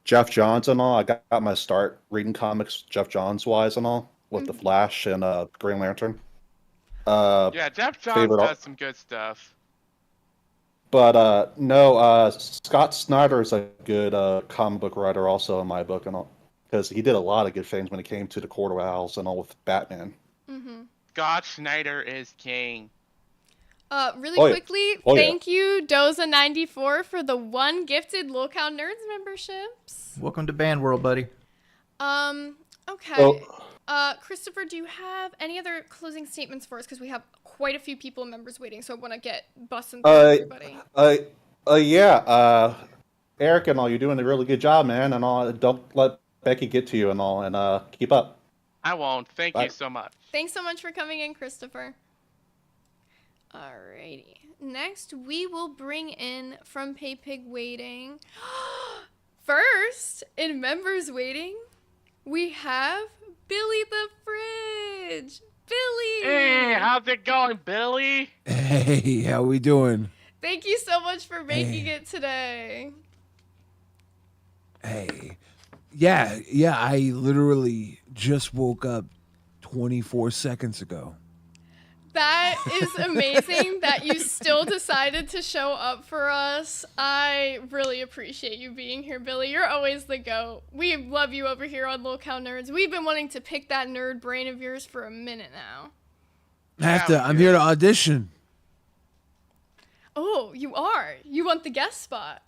Jeff Johns and all. I got my start reading comics Jeff Johns wise and all with the Flash and Green Lantern. Yeah, Jeff Johns does some good stuff. But no, Scott Snyder is a good comic book writer also in my book and all because he did a lot of good things when it came to the Court of Owls and all with Batman. Mm-hmm. Scott Snyder is king. Really Oh, yeah. quickly, Oh, yeah. thank you, Doza94, for the 1 gifted Lolcow Nerds memberships. Welcome to Band World, buddy. Okay. Christopher, do you have any other closing statements for us? Because we have quite a few people and members waiting, so I want to get busting through everybody. Yeah. Eric and all, you're doing a really good job, man, and all. Don't let Becky get to you and all, and keep up. I won't. Thank Bye. you so much. Thanks so much for coming in, Christopher. Alrighty. Next, we will bring in from PayPig Waiting. First, in members waiting, we have Billy the Fridge. Billy! Hey, how's it going, Billy? Hey, how we doing? Thank you so much for making it today. Hey. Yeah, I literally just woke up 24 seconds ago. That is amazing that you still decided to show up for us. I really appreciate you being here, Billy. You're always the GOAT. We love you over here on Lol Cow Nerds. We've been wanting to pick that nerd brain of yours for a minute now. I'm here to audition. Oh, you are? You want the guest spot?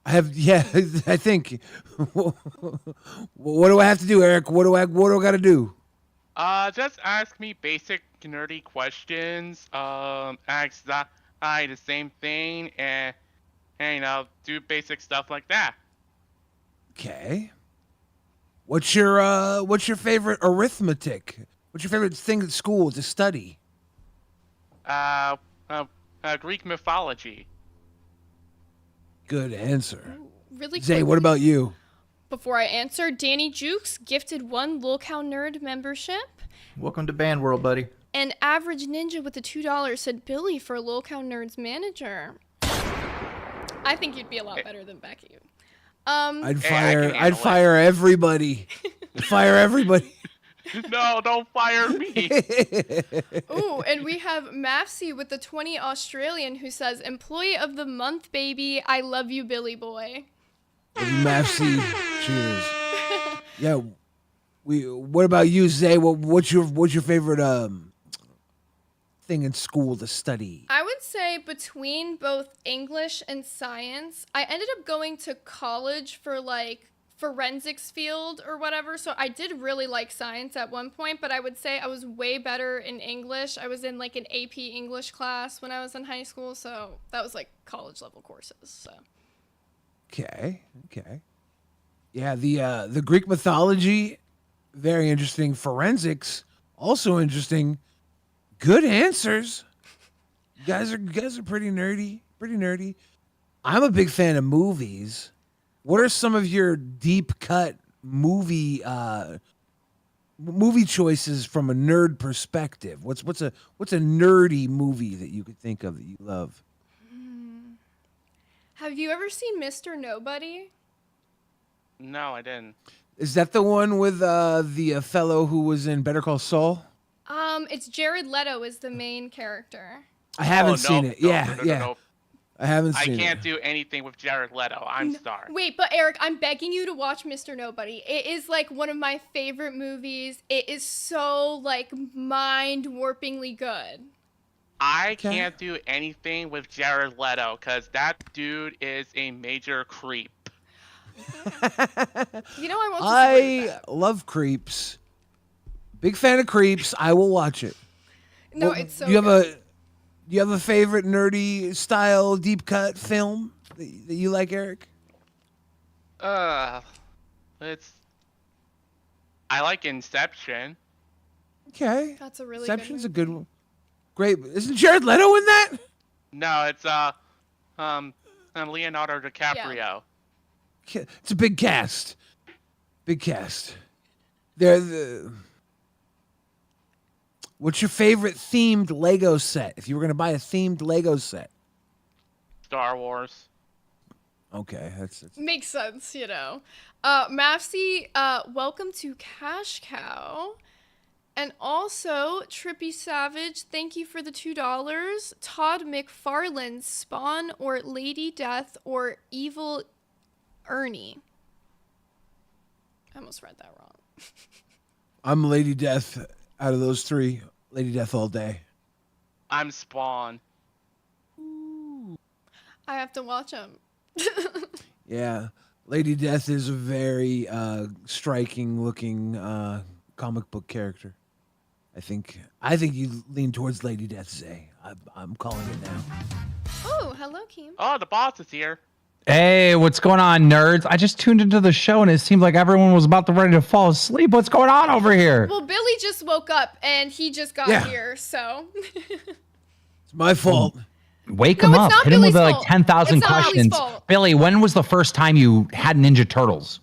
I think. What do I have to do, Eric? What do I got to do? Just ask me basic nerdy questions. Ask I the same thing, and do basic stuff like that. Okay. What's your favorite arithmetic? What's your favorite thing at school to study? Greek mythology. Good answer. Really Zay, quickly, what about you? before I answer, Danny Jukes gifted 1 Lol Cow Nerd membership. Welcome to Band World, buddy. And Average Ninja with the $2 said Billy for Lol Cow Nerd's manager. I think you'd be a lot better than Becky. I'd fire everybody. Fire everybody. No, don't fire me. Ooh, and we have Mafsy with the 20 Australian who says, Employee of the Month, baby. I love you, Billy boy. Mafsy, cheers. Yeah, what about you, Zay? What's your favorite thing in school to study? I would say between both English and science, I ended up going to college for like forensics field or whatever. So I did really like science at one point, but I would say I was way better in English. I was in like an AP English class when I was in high school. So that was like college level courses. So. Okay. Yeah, the Greek mythology, very interesting. Forensics, also interesting. Good answers. You guys are pretty nerdy. I'm a big fan of movies. What are some of your deep cut movie choices from a nerd perspective? What's a nerdy movie that you could think of that you love? Have you ever seen Mr. Nobody? No, I didn't. Is that the one with the fellow who was in Better Call Saul? It's Jared Leto is the main character. I haven't seen it. No. I haven't seen it. I can't do anything with Jared Leto. I'm sorry. Wait, but Eric, I'm begging you to watch Mr. Nobody. It is like one of my favorite movies. It is so like mind-warpingly good. I can't do anything with Jared Leto because that dude is a major creep. You know, I love Creeps. Big fan of Creeps. I will watch it. No, it's so Do you good. have a favorite nerdy style deep cut film that you like, Eric? I like Inception. Okay. That's a really Inception's good a good one. Great. Isn't Jared Leto in that? No, it's Leonardo DiCaprio. Yeah. It's a big cast. What's your favorite themed Lego set? If you were going to buy a themed Lego set. Star Wars. Okay, that's Makes sense, you know. Mafsy, welcome to Cash Cow. And also, Trippy Savage, thank you for the $2. Todd McFarlane, Spawn or Lady Death or Evil Ernie. I almost read that wrong. I'm Lady Death out of those three. Lady Death all day. I'm Spawn. I have to watch him. Yeah. Lady Death is a very striking looking comic book character. I think you lean towards Lady Death, Zay. I'm calling it now. Oh, hello, Keem. Oh, the boss is here. Hey, what's going on, nerds? I just tuned into the show and it seemed like everyone was about to ready to fall asleep. What's going on over here? Well, Billy just woke up and he just got here, so. It's my fault. Wake him up. Hit him with like 10,000 It's not Billy's questions. fault. Billy, when was the first time you had Ninja Turtles?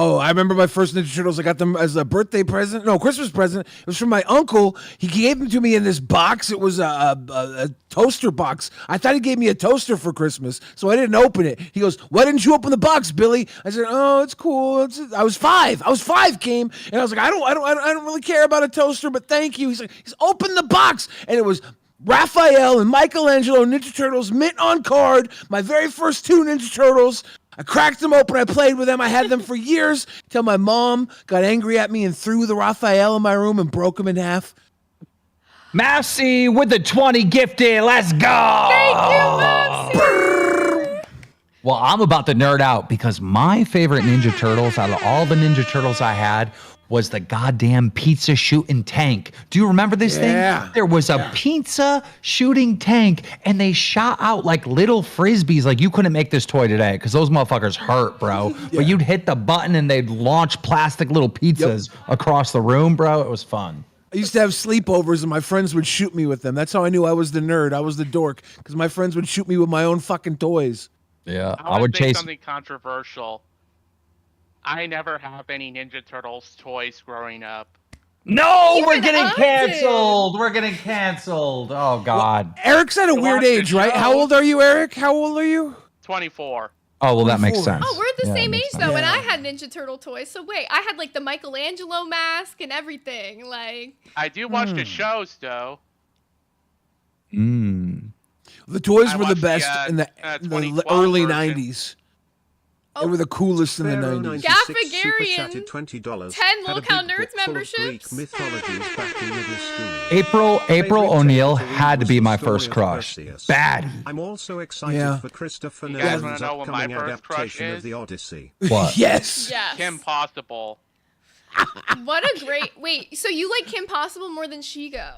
Oh, I remember my first Ninja Turtles. I got them as a birthday present. No, Christmas present. It was from my uncle. He gave them to me in this box. It was a toaster box. I thought he gave me a toaster for Christmas, so I didn't open it. He goes, "Why didn't you open the box, Billy?" I said, "Oh, it's cool." I was 5. I was 5, Came, and I was like, I don't really care about a toaster, but thank you. He's like, open the box, and it was Raphael and Michelangelo Ninja Turtles mint on card. My very first 2 Ninja Turtles. I cracked them open. I played with them. I had them for years till my mom got angry at me and threw the Raphael in my room and broke them in half. Massey with the 20 gifted. Let's go. Thank you, Massey. Well, I'm about to nerd out because my favorite Ninja Turtles out of all the Ninja Turtles I had was the goddamn pizza shooting tank. Do you remember this thing? There was a pizza shooting tank and they shot out like little frisbees. Like you couldn't make this toy today because those motherfuckers hurt, bro. But you'd hit the button and they'd launch plastic little pizzas across the room, bro. It was fun. I used to have sleepovers and my friends would shoot me with them. That's how I knew I was the nerd. I was the dork because my friends would shoot me with my own fucking toys. Yeah, I would say something controversial. I never have any Ninja Turtles toys growing up. No, we're getting canceled. We're getting canceled. Oh God. Well, Eric's at a weird age, right? How old are you, Eric? How old are you? 24. Oh, well, that makes sense. Oh, we're at the same age though. sense. When I had Ninja Turtle toys, so wait, I had like the Michelangelo mask and everything. Like I do watch the shows though. The toys were the best in the early version. 90s. They were the coolest in the 90s. Gaffagarian, $20. 10 Had a Lookout big Nerds book full of memberships. Greek mythologies back in middle school. April Favorite O'Neil tale to read had to was be the my story first of crush. Perseus. Baddie. I'm also excited Yeah. for Christopher You guys wanna Nolan's know what my upcoming first crush adaptation is? of the Odyssey. What? Yes. Yes. Kim Possible. What a great wait. So you like Kim Possible more than Shigo?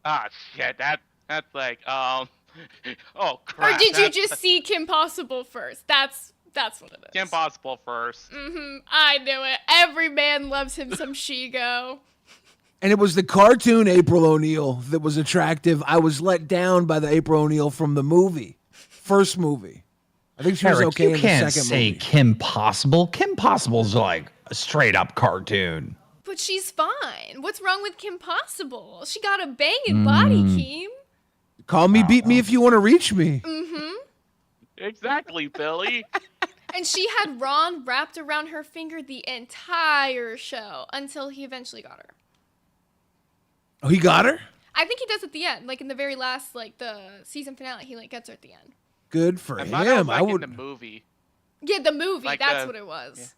Ah shit, that's like oh Or crap. did you that's- just see Kim Possible first? That's what it is. Kim Possible first. I knew it. Every man loves him some Shigo. And it was the cartoon April O'Neil that was attractive. I was let down by the April O'Neil from the movie. First movie. I think she was Eric, okay you in the can't second say movie. Kim Possible. Kim Possible's like a straight up cartoon. But she's fine. What's wrong with Kim Possible? She got a banging body, Keem. Call me, beat me if you want to reach me. Exactly, Billy. And she had Ron wrapped around her finger the entire show until he eventually got her. Oh, he got her? I think he does at the end, like in the very last, like the season finale. He like gets her at the end. Good for I thought it was him. like I would. in the movie, Yeah, the movie. Like that's the- what it was.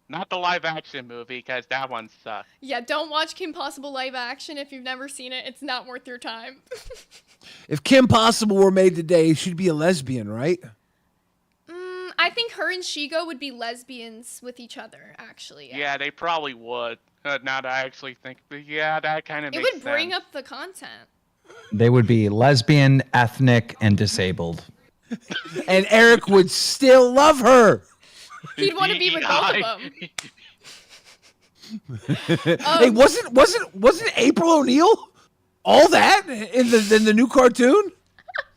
not the live action movie, because that one sucked. Yeah, don't watch Kim Possible live action if you've never seen it. It's not worth your time. If Kim Possible were made today, she'd be a lesbian, right? I think her and Shigo would be lesbians with each other, actually. Yeah, they probably would. Now that I actually think, but yeah, that kind of It makes would bring sense. up the content. They would be lesbian, ethnic, and disabled. And Eric would still love her. He'd want to be with both of them. Hey, wasn't April O'Neil all that in the new cartoon?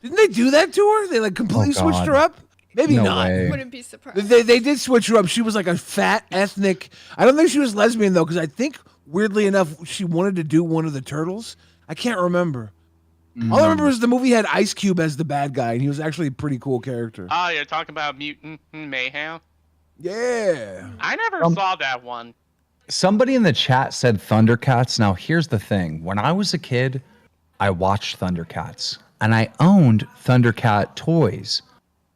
Didn't they do that to her? They like completely switched God. her up? Maybe No not. way. Wouldn't be surprised. They did switch her up. She was like a fat ethnic. I don't think she was lesbian though, because I think weirdly enough she wanted to do one of the turtles. I can't remember. All I remember is the movie had Ice Cube as the bad guy, and he was actually a pretty cool character. Oh, you're talking about Mutant Mayhem? Yeah. I never saw that one. Somebody in the chat said Thundercats. Now, here's the thing. When I was a kid, I watched Thundercats, and I owned Thundercat toys.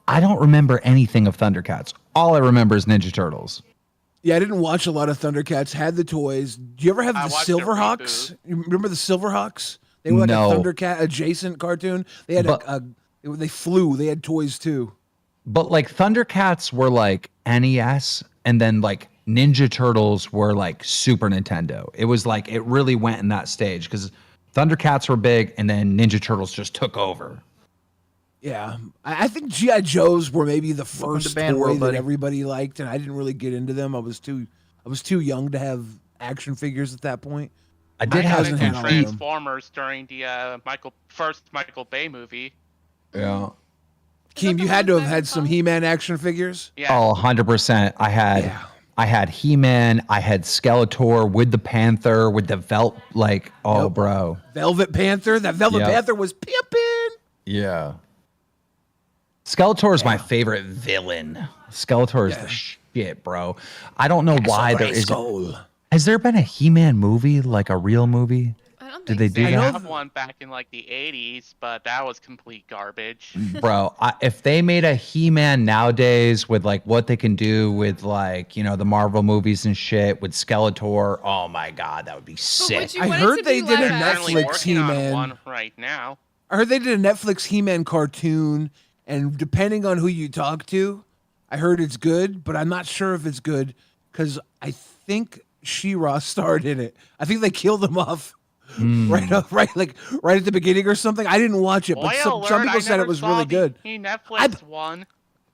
I don't remember anything of Thundercats. All I remember is Ninja Turtles. Yeah, I didn't watch a lot of Thundercats. Had the toys. Do you ever have I the watched the Silverhawks? You remember the Silverhawks? They were like No. a Thundercat adjacent cartoon. They had they flew. They had toys too. But like Thundercats were like NES, and then like Ninja Turtles were like Super Nintendo. It was like it really went in that stage because Thundercats were big, and then Ninja Turtles just took over. Yeah, I think GI Joes were maybe the Welcome to first Band toy World, that buddy. everybody liked, and I didn't really get into them. I was too young to have action figures at that point. I did I have got some into heat. Transformers during the first Michael Bay movie. Yeah. Keem, you had to have had some He-Man action figures. Yeah. Oh, 100%. I had He-Man, I had Skeletor with the Panther, with the bro. Velvet Panther. That Velvet Yep. Panther was pimping. Yeah. Skeletor is my favorite villain. Skeletor is the shit, bro. I don't know why there isn't. Has there been a He-Man movie, like a real movie? I don't Did think they do They that? have one back in like the 80s, but that was complete garbage. Bro, if they made a He-Man nowadays with like what they can do with like, you know, the Marvel movies and shit with Skeletor, oh my God, that would be sick. I heard they did a Currently Netflix working on He-Man. one right now. I heard they did a Netflix He-Man cartoon, and depending on who you talk to, I heard it's good, but I'm not sure if it's good because I think She-Ra starred in it. I think they killed him off right at the beginning or something. I didn't watch it, but some people said it was really good. Netflix one.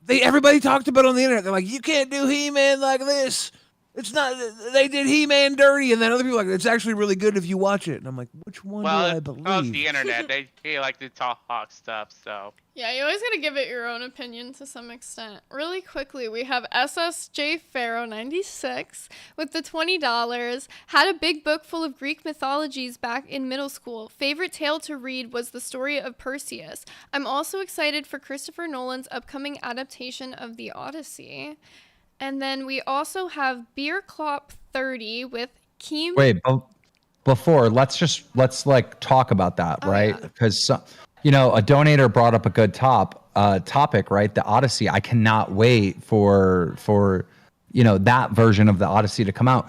Everybody talked about it on the internet. They're like, you can't do He-Man like this. It's not. They did He-Man dirty, and then other people are like, it's actually really good if you watch it. And I'm like, which one do I believe? Well, the internet. They like to talk stuff, so. Yeah, you always gotta give it your own opinion to some extent. Really quickly, we have SSJ Pharaoh 96 with the $20. Had a big book full of Greek mythologies back in middle school. Favorite tale to read was the story of Perseus. I'm also excited for Christopher Nolan's upcoming adaptation of the Odyssey. And then we also have Beer Clop 30 with Keem. Wait, before let's like talk about that, right? Because you know, a donator brought up a good topic, right? The Odyssey. I cannot wait for you know that version of the Odyssey to come out.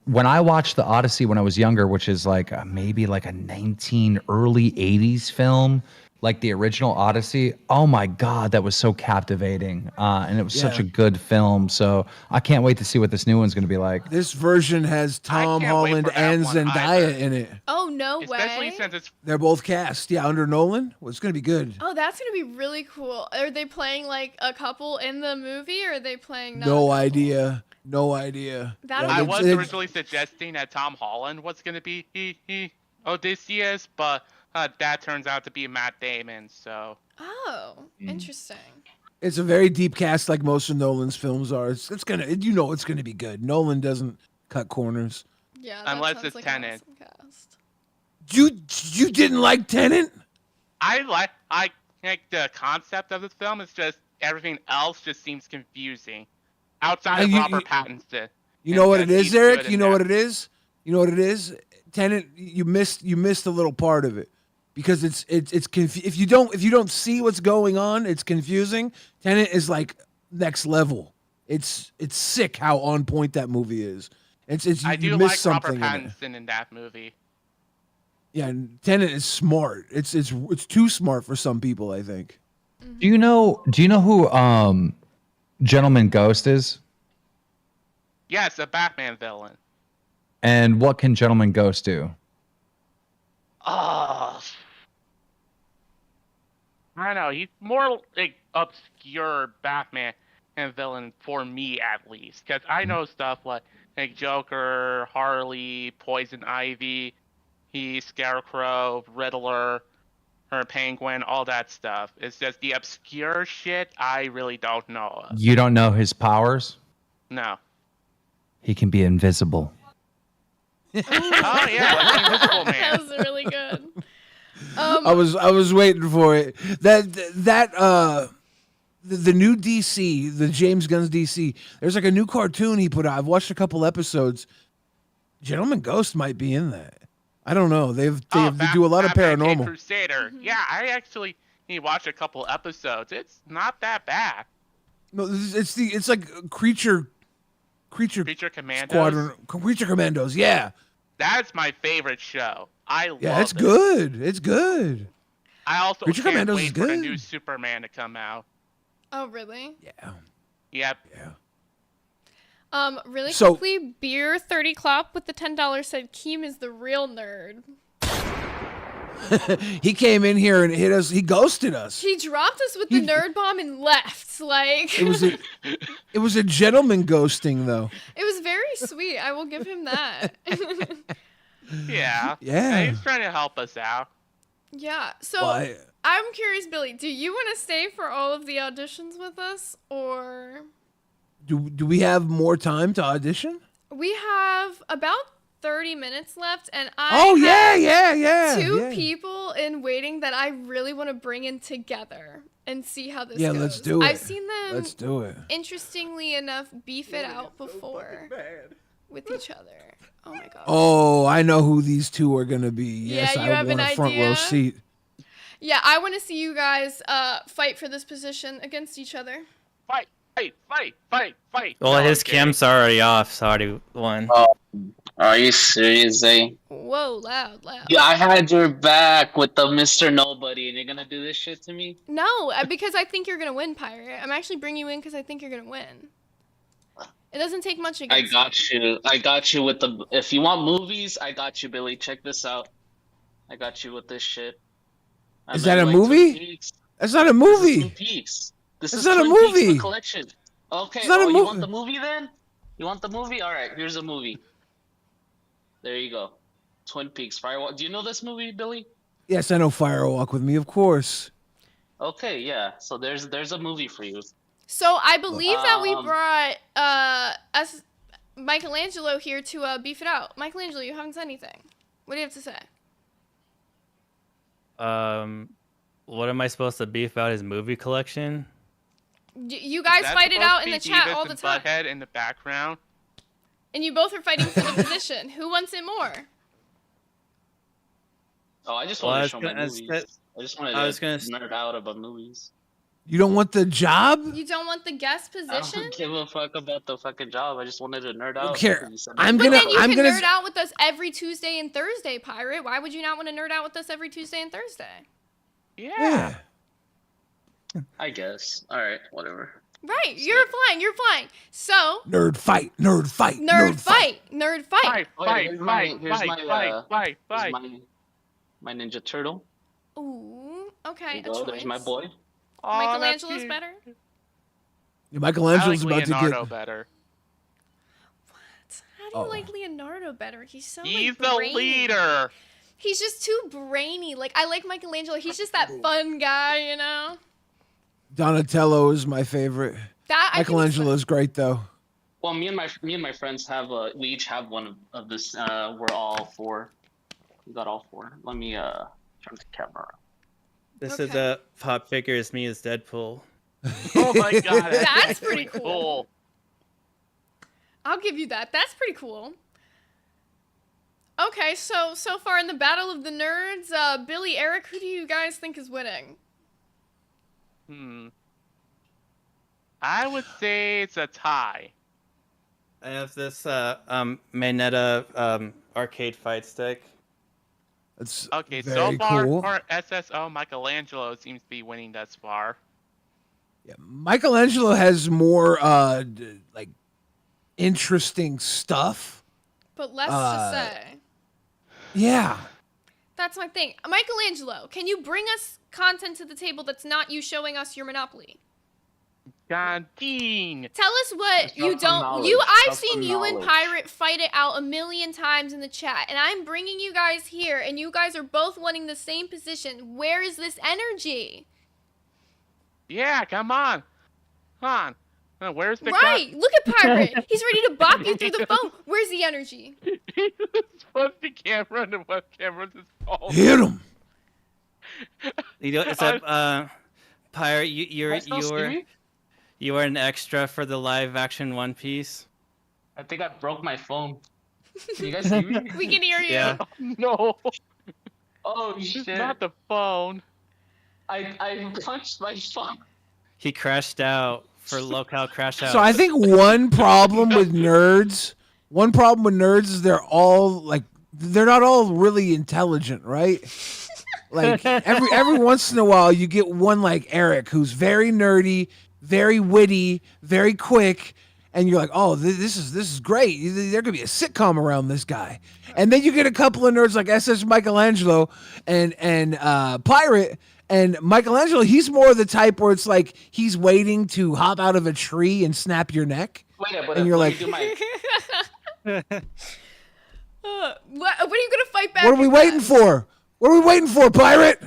When I watched the Odyssey when I was younger, which is like maybe like a early 80s film, like the original Odyssey. Oh my God, that was so captivating. And it was such a good film. So I can't wait to see what this new one's going to be like. This version has Tom Holland and Zendaya in it. Oh, no Especially way. since it's They're both cast. Yeah, under Nolan. Well, it's going to be good. Oh, that's gonna be really cool. Are they playing like a couple in the movie, or are they playing not? No idea. No idea. I was originally suggesting that Tom Holland was going to be Odysseus, but that turns out to be Matt Damon. So. Oh, interesting. It's a very deep cast, like most of Nolan's films are. It's gonna, you know, it's gonna be good. Nolan doesn't cut corners. Yeah, unless it's Tenet. You didn't like Tenet? I like the concept of this film. It's just everything else just seems confusing. Outside of Robert Pattinson. You know what it is, Eric? You know what it is? You know what it is? Tenet, you missed a little part of it. Because it's if you don't see what's going on, it's confusing. Tenet is like next level. It's sick how on point that movie is. I do like Robert Pattinson in that movie. Yeah, and Tenet is smart. It's too smart for some people, I think. Do you know who Gentleman Ghost is? Yes, a Batman villain. And what can Gentleman Ghost do? I don't know. He's more like obscure Batman and villain for me, at least, because I know stuff like Joker, Harley, Poison Ivy, he's Scarecrow, Riddler, her Penguin, all that stuff. It's just the obscure shit I really don't know of. You don't know his powers? No. He can be invisible. Oh yeah, like the Invisible Man. That was really good. I was waiting for it. The new DC, the James Gunn's DC. There's like a new cartoon he put out. I've watched a couple episodes. Gentleman Ghost might be in that. I don't know. They do a lot of Batman paranormal. Kid Crusader. Yeah, I actually watched a couple episodes. It's not that bad. No, it's like Creature Commandos. Squadron, Creature Commandos. Yeah. That's my favorite show. I love It's good. It's good. I also Creature can't Commandos wait is for the good. new Superman to come out. Oh, really? Yeah. Yep. Yeah. Really So- quickly, Beer 30 Clop with the $10 said Keem is the real nerd. He came in here and hit us. He ghosted us. He dropped us with the nerd bomb and left. Like It was a gentleman ghosting though. it was very sweet. I will give him that. Yeah. Yeah. He's trying to help us out. Yeah. So Why? I'm curious, Billy. Do you want to stay for all of the auditions with us, or Do we have more time to audition? we have about 30 minutes left, and Oh have yeah. two people in waiting that I really want to bring in together and see how this Yeah, goes. let's do it. I've seen them. Let's do it. Interestingly enough, beef it out before with each other. Oh my god. Oh, I know who these two are gonna be. Yeah, Yes, you I have want an a front row idea? seat. Yeah, I want to see you guys fight for this position against each other. Fight. Well, his cam's already off, so I already won. Oh, are you serious, eh? Whoa, loud. Yeah, I had your back with the Mr. Nobody, and you're gonna do this shit to me? No, because I think you're gonna win, Pirate. I'm actually bringing you in because I think you're gonna win. It doesn't take much against I got you with the. If you want movies, I got you, Billy. Check this out. I got you with this shit. Is that a movie? That's not a movie. This It's is not a Twin Peaks, movie. the collection. Okay. It's not a You movie. want the movie then? You want the movie? All right. Here's a movie. There you go. Twin Peaks Firewalk. Do you know this movie, Billy? Yes, I know Fire Walk with Me, of course. Okay. Yeah. So there's a movie for you. So I believe that we brought us Michelangelo here to beef it out. Michelangelo, you haven't said anything. What do you have to say? What am I supposed to beef out? His movie collection? You guys fight it out in the chat all the time. Butthead in the background. And you both are fighting for the position. Who wants it more? Oh, I just Well, want I to was show gonna- my I was movies. gonna- I just wanted I was to gonna nerd out about movies. You don't want the job? You don't want the guest I position? don't give a fuck about the fucking job. I just wanted to nerd out. care. because you said I'm nerd But gonna- then you out. can gonna nerd out with us every Tuesday and Thursday, Pirate. Why would you not want to nerd out with us every Tuesday and Thursday? Yeah. I guess. All right. Whatever. Right, you're fine. So, Nerd fight. nerd fight. Here's my Ninja Turtle. Ooh, okay, There you go. There's my boy. Michelangelo's better? Yeah, Michelangelo's I like about to Leonardo get. better. How do you like Leonardo better? He's so He's like, the brainy. leader. He's just too brainy. Like, I like Michelangelo. He's just that fun guy, you know? Donatello is my favorite. That I think is Michelangelo's great though. Well, me and my friends have we each have one of this. We're all four. We got all four. Let me turn the camera. This is a pop figure as me as Deadpool. Oh my god. That's pretty cool. I'll give you that. That's pretty cool. Okay, so far in the Battle of the Nerds, Billy, Eric, who do you guys think is winning? I would say it's a tie. I have this Maynetta arcade fight stick. That's Okay, so very far cool. our SSO Michelangelo seems to be winning thus far. Yeah, Michelangelo has more like interesting stuff. But less to say. Yeah. That's my thing. Michelangelo, can you bring us content to the table that's not you showing us your Monopoly? God dang. Tell us what you don't. I've seen you and Pirate fight it out a million times in the chat, and I'm bringing you guys here, and you guys are both wanting the same position. Where is this energy? Yeah, come on. Where's the Right, look at Pirate. He's ready to bop you through the phone. Where's the energy? What's the camera and the webcam runs his phone? Hit him. You know, it's a Pirate. You were an extra for the live action One Piece. I think I broke my phone. Can you guys see me? We can hear you. Yeah. No. Oh It's shit! not the phone. I punched my phone. He crashed out for locale crash out. So I think one problem with nerds is they're not all really intelligent, right? Like every once in a while you get one like Eric who's very nerdy, very witty, very quick, and you're like, oh, this is great. There could be a sitcom around this guy. And then you get a couple of nerds like SS Michelangelo and Pirate. And Michelangelo, he's more the type where it's like he's waiting to hop out of a tree and snap your neck. And you're like, What are you gonna fight back? what are we with waiting that? for? What are we waiting for, pirate?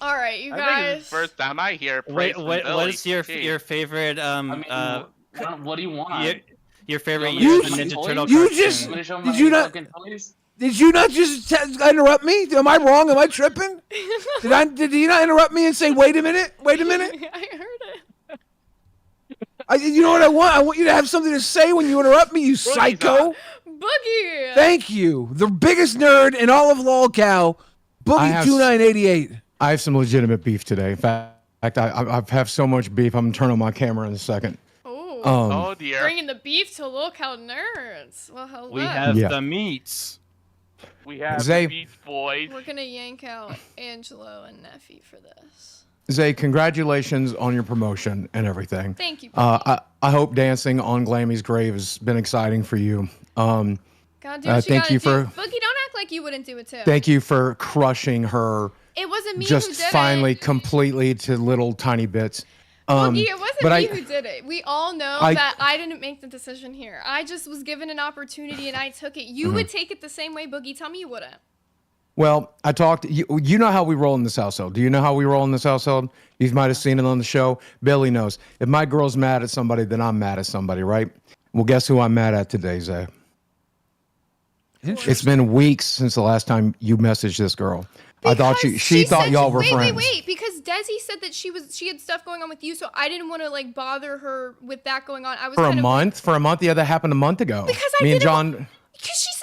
All right, you I think guys. this is the first time I hear Wait, praise from what Billy. is your Jeez. favorite what do you want? your favorite You use want of me to Ninja show Turtle you? You cartoon? just Want me to show did my you not fucking toys? did you not just interrupt me? Am I wrong? Am I tripping? Did you not interrupt me and say, "Wait a minute, wait a minute"? I heard it. You know what I want? I want you to have something to say when you interrupt me, you psycho. Boogie. Thank you. The biggest nerd in all of LolCow, Boogie 2988. I have some legitimate beef today. In fact, I have so much beef. I'm gonna turn on my camera in a second. Ooh. Oh dear. Bringing the beef to local nerds. Well, hello. We have the meats. We have Zay- the Beach Boys. We're gonna yank out Angelo and Neffy for this. Zay, congratulations on your promotion and everything. Thank you. I hope dancing on Glammy's grave has been exciting for you. God, do what you thank gotta you do. for Boogie, don't act like you wouldn't do it too. thank you for crushing her. It wasn't me just who did finally it. completely to little tiny bits. Boogie, it wasn't but me who did it. We all know that I didn't make the decision here. I just was given an opportunity and I took it. You would take it the same way, Boogie. Tell me you wouldn't. Well, I talked. You know how we roll in this household. Do you know how we roll in this household? You might have seen it on the show. Billy knows. If my girl's mad at somebody, then I'm mad at somebody, right? Well, guess who I'm mad at today, Zay? It's been weeks since the last time you messaged this girl. I thought she thought y'all were friends. Wait, because Desi said that she had stuff going on with you, so I didn't want to like bother her with that going on. I was For a kind of month? For a month? Yeah, that happened a month ago. Because Me and John because she said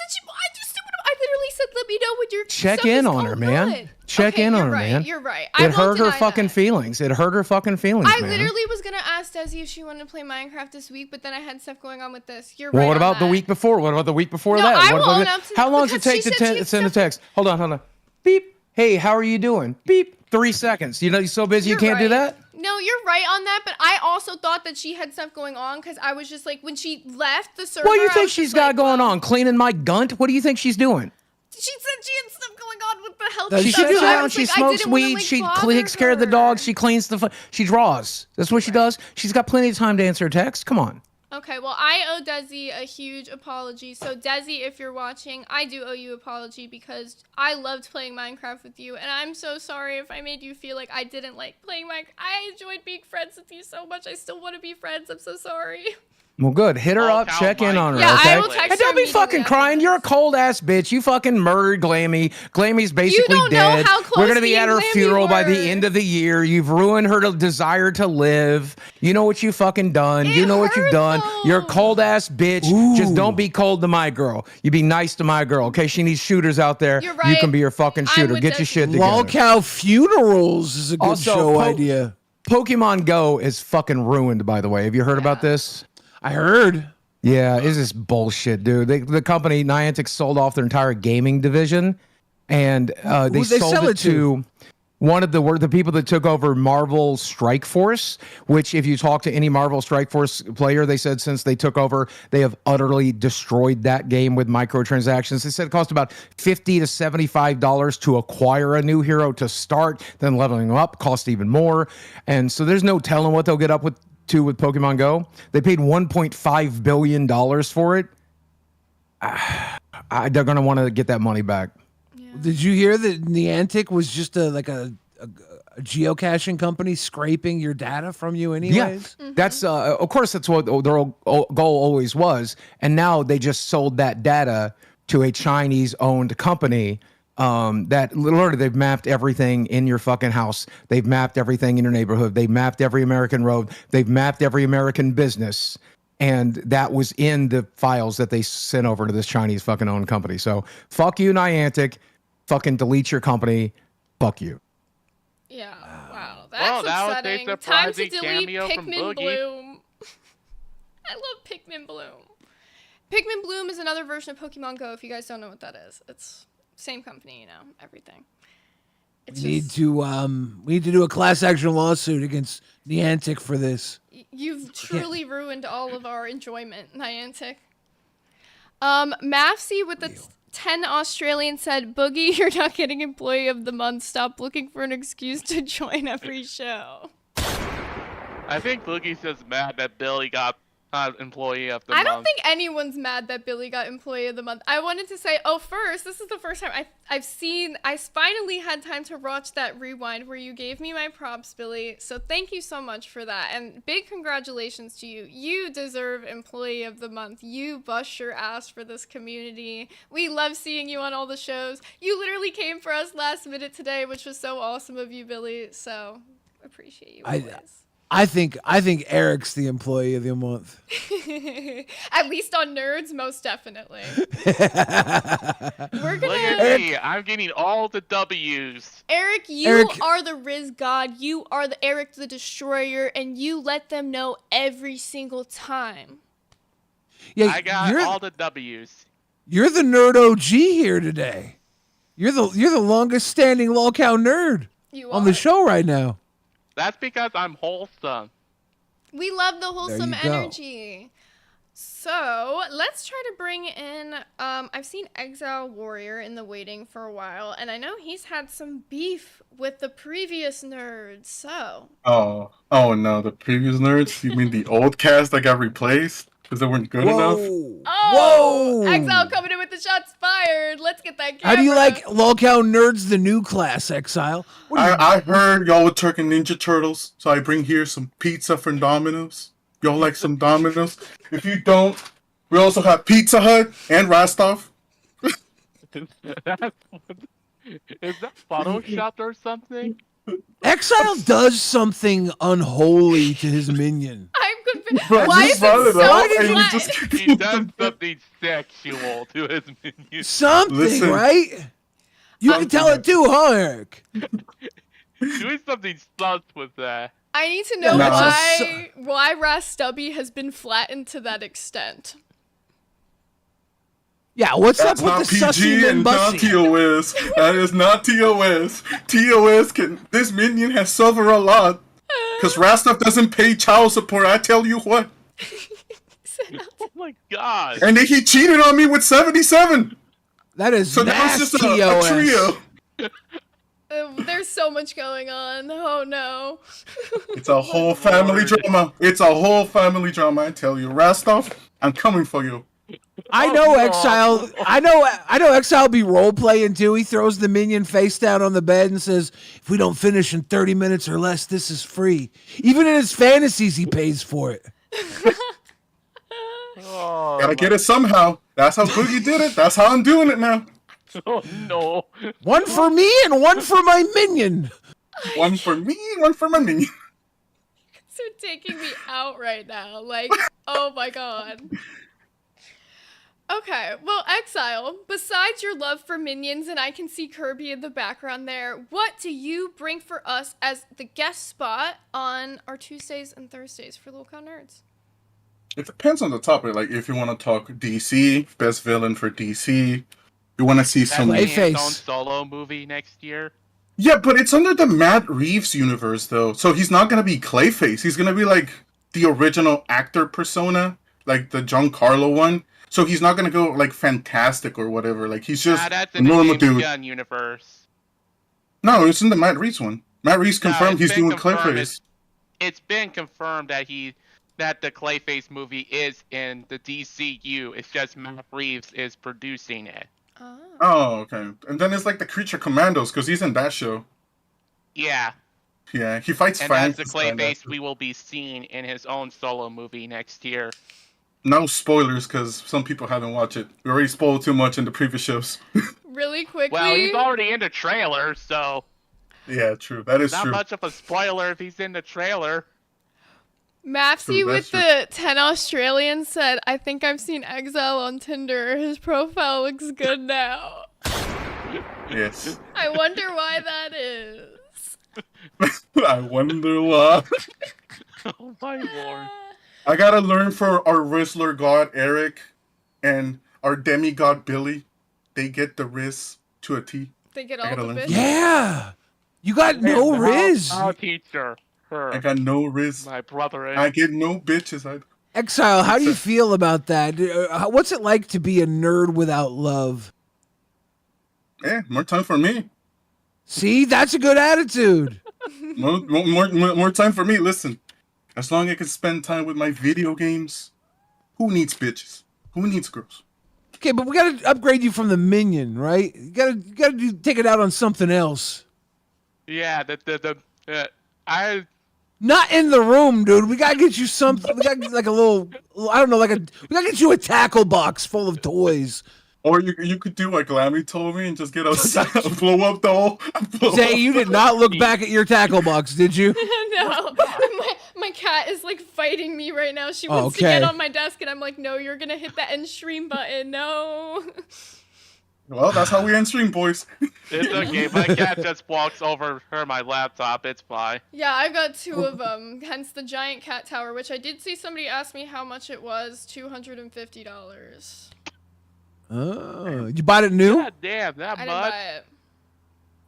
I literally said, let me know when you're check in on her, man. Check in on her, man. You're right. It hurt her fucking feelings. It hurt her fucking feelings, I man. literally was gonna ask Desi if she wanted to play Minecraft this week, but then I had stuff going on with this. You're Well, right. what on about the that. week before? What about the week before No, that? I What will about own up to how long does it because she take to said she had send a text? Hold on. Beep. Hey, how are you doing? Beep. 3 seconds. You know, you're so busy you can't do that? No, you're right on that, but I also thought that she had stuff going on because I was just like, when she left the server. What do you I think was she's just got like, going on? Cleaning my gunt? What do you think she's doing? She said she had stuff going on with the health. She stuff, sits so I around, was she like, I smokes didn't wanna, weed, like, she bother takes care of the dogs, she cleans she draws. That's what she does. She's got plenty of time to answer a text. Come on. Okay, well, I owe Desi a huge apology. So, Desi, if you're watching, I do owe you an apology because I loved playing Minecraft with you, and I'm so sorry if I made you feel like I didn't like playing Minecraft. I enjoyed being friends with you so much. I still want to be friends. I'm so sorry. Well, good. Hit her up. Check in on her. Yeah, okay? I will text And don't her be fucking crying. You're a cold ass bitch. You fucking murdered Glammy. Glammy's basically don't know dead. how close We're gonna be me at and her Glammy funeral by the were. end of the year. You've ruined her desire to live. You know what you fucking done. You know what you've done. You're a cold ass bitch. Just don't be cold to my girl. You be nice to my girl. Okay, she needs shooters out there. You're You right. can be her fucking shooter. Get your shit together. LolCow Funerals is a good show idea. Pokemon Go is fucking ruined, by the way. Have you heard about this? I heard. Yeah, this is bullshit, dude. The company Niantic sold off their entire gaming division, and they Who'd they sold sell it it to one of the people that took over Marvel Strike Force. Which, if you talk to any Marvel Strike Force player, they said since they took over, they have utterly destroyed that game with microtransactions. They said it cost about $50 to $75 to acquire a new hero to start. Then leveling them up cost even more, and so there's no telling what they'll get up with Pokemon Go. They paid $1.5 billion for it. They're going to want to get that money back. Did you hear that Niantic was just a geocaching company scraping your data from you anyways? Yeah, that's of course that's what their goal always was, and now they just sold that data to a Chinese-owned company. That literally they've mapped everything in your fucking house. They've mapped everything in your neighborhood. They've mapped every American road. They've mapped every American business. And that was in the files that they sent over to this Chinese fucking owned company. So fuck you, Niantic. Fucking delete your company. Fuck you. Yeah, wow. That's that was a upsetting. Time to surprising delete cameo from Pikmin Boogie. Bloom. I love Pikmin Bloom. Pikmin Bloom is another version of Pokemon Go, if you guys don't know what that is. It's same company, you know, everything. It's We need to do a class action lawsuit against Niantic for this. You've truly ruined all of our enjoyment, Niantic. Mafsy with the 10 Australian said, Boogie, you're not getting Employee of the Month. Stop looking for an excuse to join every show. I think Boogie's just mad that Billy got employee of the I month. don't think anyone's mad that Billy got Employee of the Month. I wanted to say, first, this is the first time I finally had time to watch that rewind where you gave me my props, Billy. So thank you so much for that. And big congratulations to you. You deserve Employee of the Month. You bust your ass for this community. We love seeing you on all the shows. You literally came for us last minute today, which was so awesome of you, Billy. So appreciate you always. I think Eric's the Employee of the Month. At least on Nerds, most definitely. We're gonna. Look at me. I'm getting all the W's. Eric, you are the Riz God. You are the Eric the Destroyer, and you let them know every single time. Yeah, I got all the W's. You're the Nerd OG here today. You're the longest standing lolcow nerd on the show right now. That's because I'm wholesome. We love the wholesome There you go. energy. So let's try to bring in. I've seen Exile Warrior in the waiting for a while, and I know he's had some beef with the previous nerds. So. Oh no, the previous nerds? You mean the old cast that got replaced because they weren't good enough? Oh, Exile coming in with the shots fired. Let's get that camera. How do you like lolcow nerds, the new class, Exile? I heard y'all were turking Ninja Turtles, so I bring here some pizza from Domino's. Y'all like some Domino's? If you don't, we also have Pizza Hut and Rostov. Is that photoshopped or something? Exile does something unholy to his minion. I'm confused. Bro, Why you is brought it it up so and you flat? just- He does something sexual to his minions. Something, Listen. right? You can tell it too, huh, Eric? Doing something sus with that. I need to know Nah. why Rastubby has been flattened to that extent. Yeah, what's That's up with not the sussy PG and and not bussy? TOS. That is not TOS. TOS this minion has suffered a lot. Because Rostov doesn't pay child support, I tell you what. Oh my god. And then he cheated on me with 77. That is So now it's just a TOS. trio. There's so much going on. Oh no. It's a whole family drama. It's a whole family drama, I tell you. Rostov, I'm coming for you. I know Exile. I know Exile be role playing too. He throws the minion face down on the bed and says, "If we don't finish in 30 minutes or less, this is free." Even in his fantasies, he pays for it. Oh, Gotta get it somehow. That's how Boogie did it. That's how I'm doing it now. Oh no. One for me and one for my minion. One for me, one for my minion. You're taking me out right now. Like, oh my god. Okay, well, Exile, besides your love for minions, and I can see Kirby in the background there, what do you bring for us as the guest spot on our Tuesdays and Thursdays for Lolcow Nerds? It depends on the topic. Like, if you want to talk DC, best villain for DC. You want to see some... His own solo movie next year. Yeah, but it's under the Matt Reeves universe, though. So he's not going to be Clayface. He's going to be, like, the original actor persona. Like, the Giancarlo one. So he's not going to go, like, fantastic or whatever. Like, he's just That's a in the normal James dude. Gunn universe. No, it's in the Matt Reeves one. Matt Reeves confirmed he's doing Clayface. It's been confirmed that the Clayface movie is in the DCU. It's just Matt Reeves is producing it. Oh, okay. And then it's like the Creature Commandos, because he's in that show. Yeah. Yeah, he fights And Frank. that's the Clayface we will be seeing in his own solo movie next year. No spoilers, because some people haven't watched it. We already spoiled too much in the previous shows. Really quickly. Well, he's already in the trailer, so Yeah, true. That is not true. much of a spoiler if he's in the trailer. Mapsy True, with that's the 10 Australians said, I think I've seen Exile on Tinder. His profile looks good now. Yes. I wonder why that is. I wonder why. Oh my lord. I gotta learn for our Rizzler god Eric and our demigod Billy. They get the Riz to a T. They get I all gotta the learn. bits. Yeah. You got no Riz. I'll teach her. I got no Riz. My brother. I get no bitches. Exile, how do you feel about that? What's it like to be a nerd without love? Yeah, more time for me. See, that's a good attitude. More time for me. Listen, as long as I can spend time with my video games, Who needs bitches? Who needs girls? Okay, but we gotta upgrade you from the minion, right? You gotta take it out on something else. Yeah, I Not in the room, dude. We gotta get you something. We gotta get like a little. I don't know, we gotta get you a tackle box full of toys. Or you could do like Lammy told me and just get a blow up doll. Zay, you did not look back at your tackle box, did you? No, my cat is like fighting me right now. She wants to get on my desk, and I'm like, no, you're gonna hit the end stream button. No. Well, that's how we end stream, boys. It's okay. My cat just walks over my laptop. It's fine. Yeah, I've got 2 of them. Hence the giant cat tower, which I did see somebody ask me how much it was. $250. Oh, you bought it new? God damn, that I much? didn't buy it.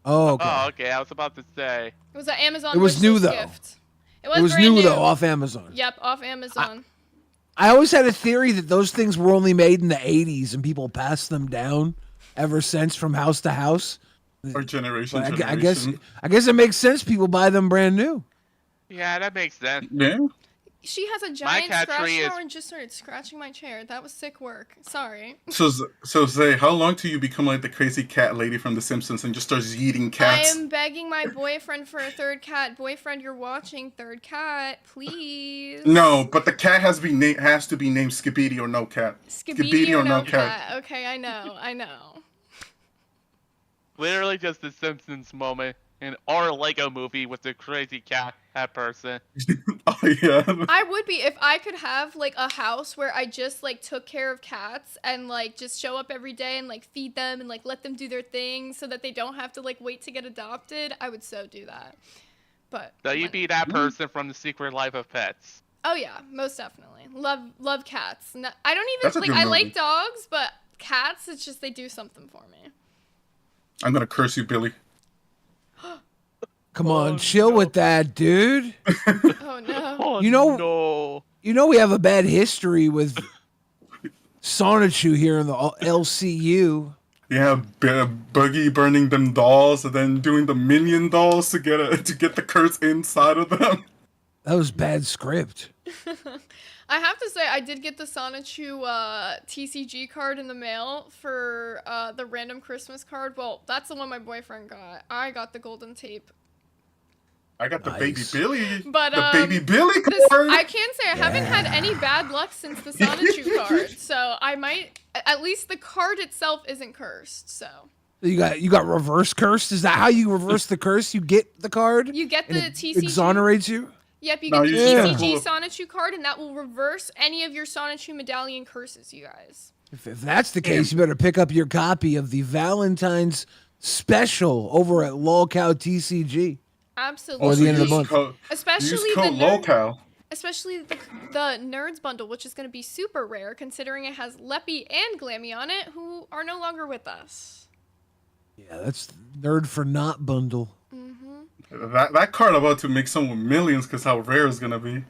Oh, okay. Oh, okay. I was about to say. It was an Amazon. It was new, wishlist though. Gift. It It was brand new though, off Amazon. Yep, off Amazon. I always had a theory that those things were only made in the 80s and people passed them down ever since from house to house. Or generation But to I generation. guess it makes sense people buy them brand new. Yeah, that makes sense. Yeah. She has a giant cat scratch tree is- tower and just started scratching my chair. That was sick work. Sorry. So Zay, how long till you become like the crazy cat lady from The Simpsons and just starts eating cats? I am begging my boyfriend for a third cat. Boyfriend, you're watching. Third cat, please. No, but the cat has to be named Skibidi or no cat. Skibidi or no cat. Okay, I know. Literally just the Simpsons moment in our Lego movie with the crazy cat person. Oh yeah. I would be if I could have like a house where I just like took care of cats and like just show up every day and like feed them and like let them do their thing so that they don't have to like wait to get adopted. I would so do that. But So you'd be that person from The Secret Life of Pets. oh yeah, most definitely. Love cats. No, I don't That's a even good I movie. like dogs, but cats, it's just they do something for me. I'm gonna curse you, Billy. Come on, chill with that, dude. Oh no. Oh, You know- no. You know we have a bad history with Sonichu here in the LCU. Yeah, Boogie burning them dolls and then doing the minion dolls to get the curse inside of them. That was bad script. I have to say, I did get the Sonichu TCG card in the mail for the random Christmas card. Well, that's the one my boyfriend got. I got the golden tape. I got the baby Billy. But the baby Billy this, card. I can say I haven't had any bad luck since the Sonichu card. So I might, at least the card itself isn't cursed. So You got reverse cursed. Is that how you reverse the curse? You get the card. you get and the it TCG. exonerates you. Yep, you No, get the you just TCG gotta Sonichu card, and that will reverse any of your Sonichu medallion curses, you guys. If that's the case, you better pick up your copy of the Valentine's special over at LolCow TCG. Absolutely. Or the end of the month. Especially use the code nerd, LOCAL. especially the nerds bundle, which is going to be super rare considering it has Leppy and Glammy on it, who are no longer with us. Yeah, that's Nerd for Not bundle. That card about to make someone millions because how rare it's gonna be.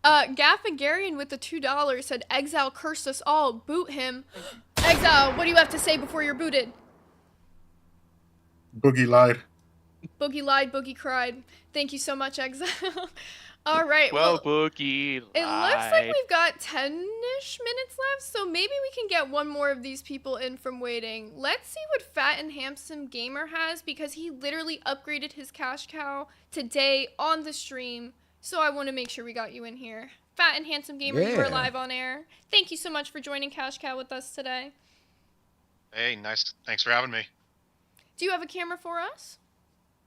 Gaffagarian with the $2 said, "Exile cursed us all. Boot him." Exile, what do you have to say before you're booted? Boogie lied. Boogie lied, Boogie cried. Thank you so much, Exile. All right. Well, Boogie. It looks like we've got 10-ish minutes left, so maybe we can get one more of these people in from waiting. Let's see what Fat and Handsome Gamer has, because he literally upgraded his cash cow today on the stream, so I want to make sure we got you in here. Fat and Handsome Gamer, you were Yeah. live on air. Thank you so much for joining Cash Cow with us today. Hey, nice. Thanks for having me. Do you have a camera for us?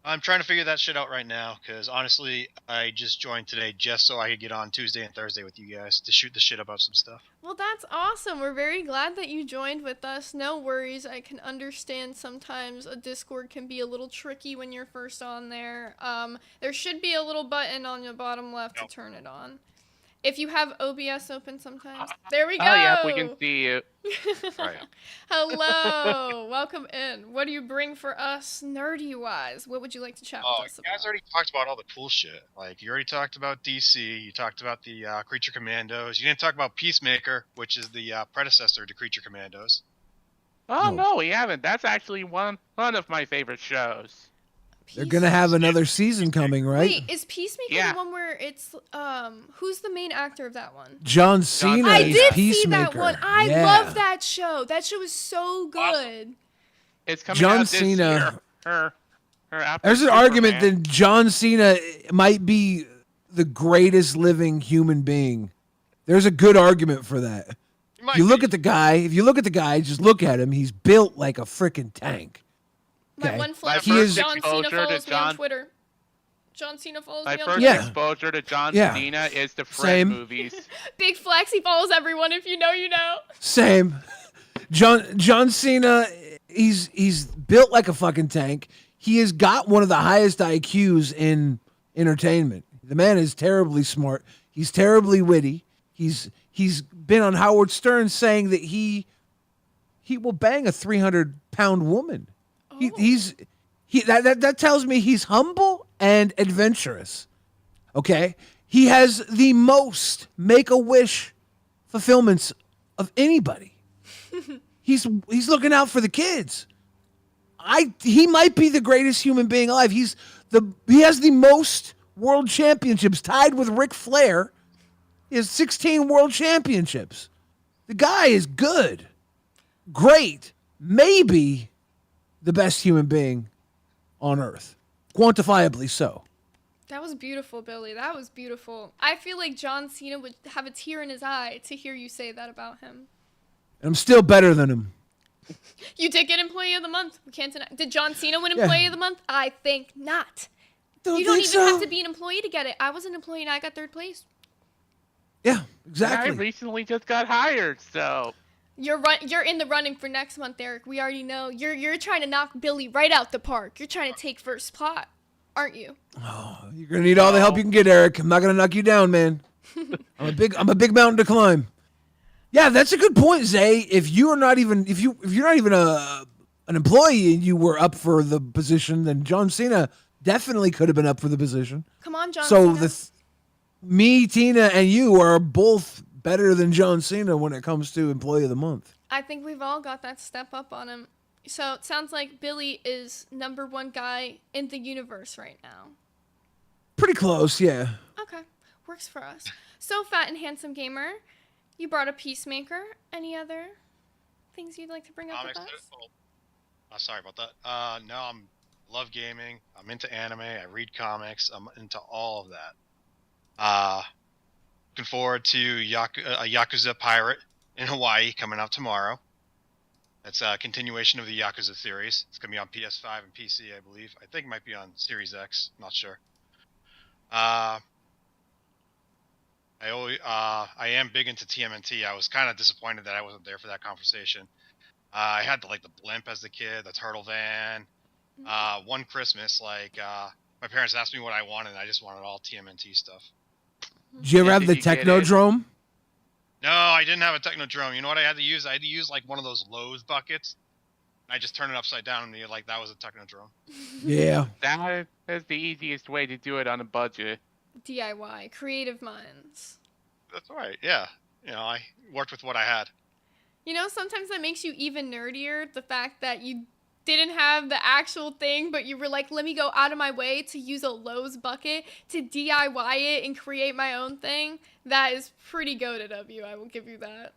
I'm trying to figure that shit out right now because honestly, I just joined today just so I could get on Tuesday and Thursday with you guys to shoot the shit about some stuff. Well, that's awesome. We're very glad that you joined with us. No worries. I can understand sometimes a Discord can be a little tricky when you're first on there. There should be a little button on the bottom left to turn it on. If you have OBS open sometimes. There we go. Oh, yeah, we can see you. Right. Hello. Welcome in. What do you bring for us nerdy-wise? What would you like to chat Oh, with us you about? guys already talked about all the cool shit. Like, you already talked about DC, you talked about the Creature Commandos. You didn't talk about Peacemaker, which is the predecessor to Creature Commandos. Oh, no, we haven't. That's actually one of my favorite shows. They're gonna have another season coming, right? Wait, is Peacemaker the one where it's who's the main actor of that one? John Cena I is did Peacemaker. see that one. I Yeah. love that show. That show is so good. It's coming John out this Cena. year. Her after There's an Superman. argument that John Cena might be the greatest living human being. There's a good argument for that. If you look at the guy, just look at him. He's built like a freaking tank. My one flag He is is John Cena exposure to follows me on John- Twitter. John Cena follows My me on first Twitter. exposure to John Yeah. Cena is the Fred Same. movies. Big flex. He follows everyone. If you know, you know. Same. John Cena, he's built like a fucking tank. He has got one of the highest IQs in entertainment. The man is terribly smart. He's terribly witty. He's been on Howard Stern saying that he will bang a 300-pound woman. That tells me he's humble and adventurous. Okay? He has the most Make-A-Wish fulfillments of anybody. He's looking out for the kids. He might be the greatest human being alive. He has the most world championships, tied with Ric Flair. He has 16 world championships. The guy is good. Great. Maybe the best human being on earth. Quantifiably so. That was beautiful, Billy. That was beautiful. I feel like John Cena would have a tear in his eye to hear you say that about him. And I'm still better than him. You did get Employee of the Month. We can't deny. Did John Cena win Employee of the Month? I think not. You don't even have to be an employee to get it. I was an employee and I got 3rd place. Yeah, exactly. I recently just got hired, so You're in the running for next month, Eric. We already know. You're trying to knock Billy right out the park. You're trying to take first spot, aren't you? You're gonna need all the help you can get, Eric. I'm not gonna knock you down, man. I'm a big mountain to climb. Yeah, that's a good point, Zay. If you're not even an employee and you were up for the position, then John Cena definitely could have been up for the position. Come on, John So Cena. me, Tina, and you are both better than John Cena when it comes to Employee of the Month. I think we've all got that step up on him. So it sounds like Billy is #1 guy in the universe right now. Pretty close, yeah. Okay, works for us. So Fat and Handsome Gamer, you brought a Peacemaker. Any other things you'd like to bring up with us? Sorry about that. No, I'm love gaming. I'm into anime. I read comics. I'm into all of that. Looking forward to a Yakuza Pirate in Hawaii coming out tomorrow. That's a continuation of the Yakuza series. It's gonna be on PS5 and PC, I believe. I think it might be on Series X. Not sure. I am big into TMNT. I was kind of disappointed that I wasn't there for that conversation. I had the blimp as a kid, the turtle van. One Christmas, my parents asked me what I wanted, and I just wanted all TMNT stuff. Did you ever have the Technodrome? No, I didn't have a Technodrome. You know what I had to use? I had to use one of those Lowe's buckets. I just turned it upside down and that was a Technodrome. Yeah. That is the easiest way to do it on a budget. DIY, creative minds. That's right, yeah. I worked with what I had. Sometimes that makes you even nerdier, the fact that you didn't have the actual thing, but you were like, let me go out of my way to use a Lowe's bucket to DIY it and create my own thing. That is pretty goated of you, I will give you that.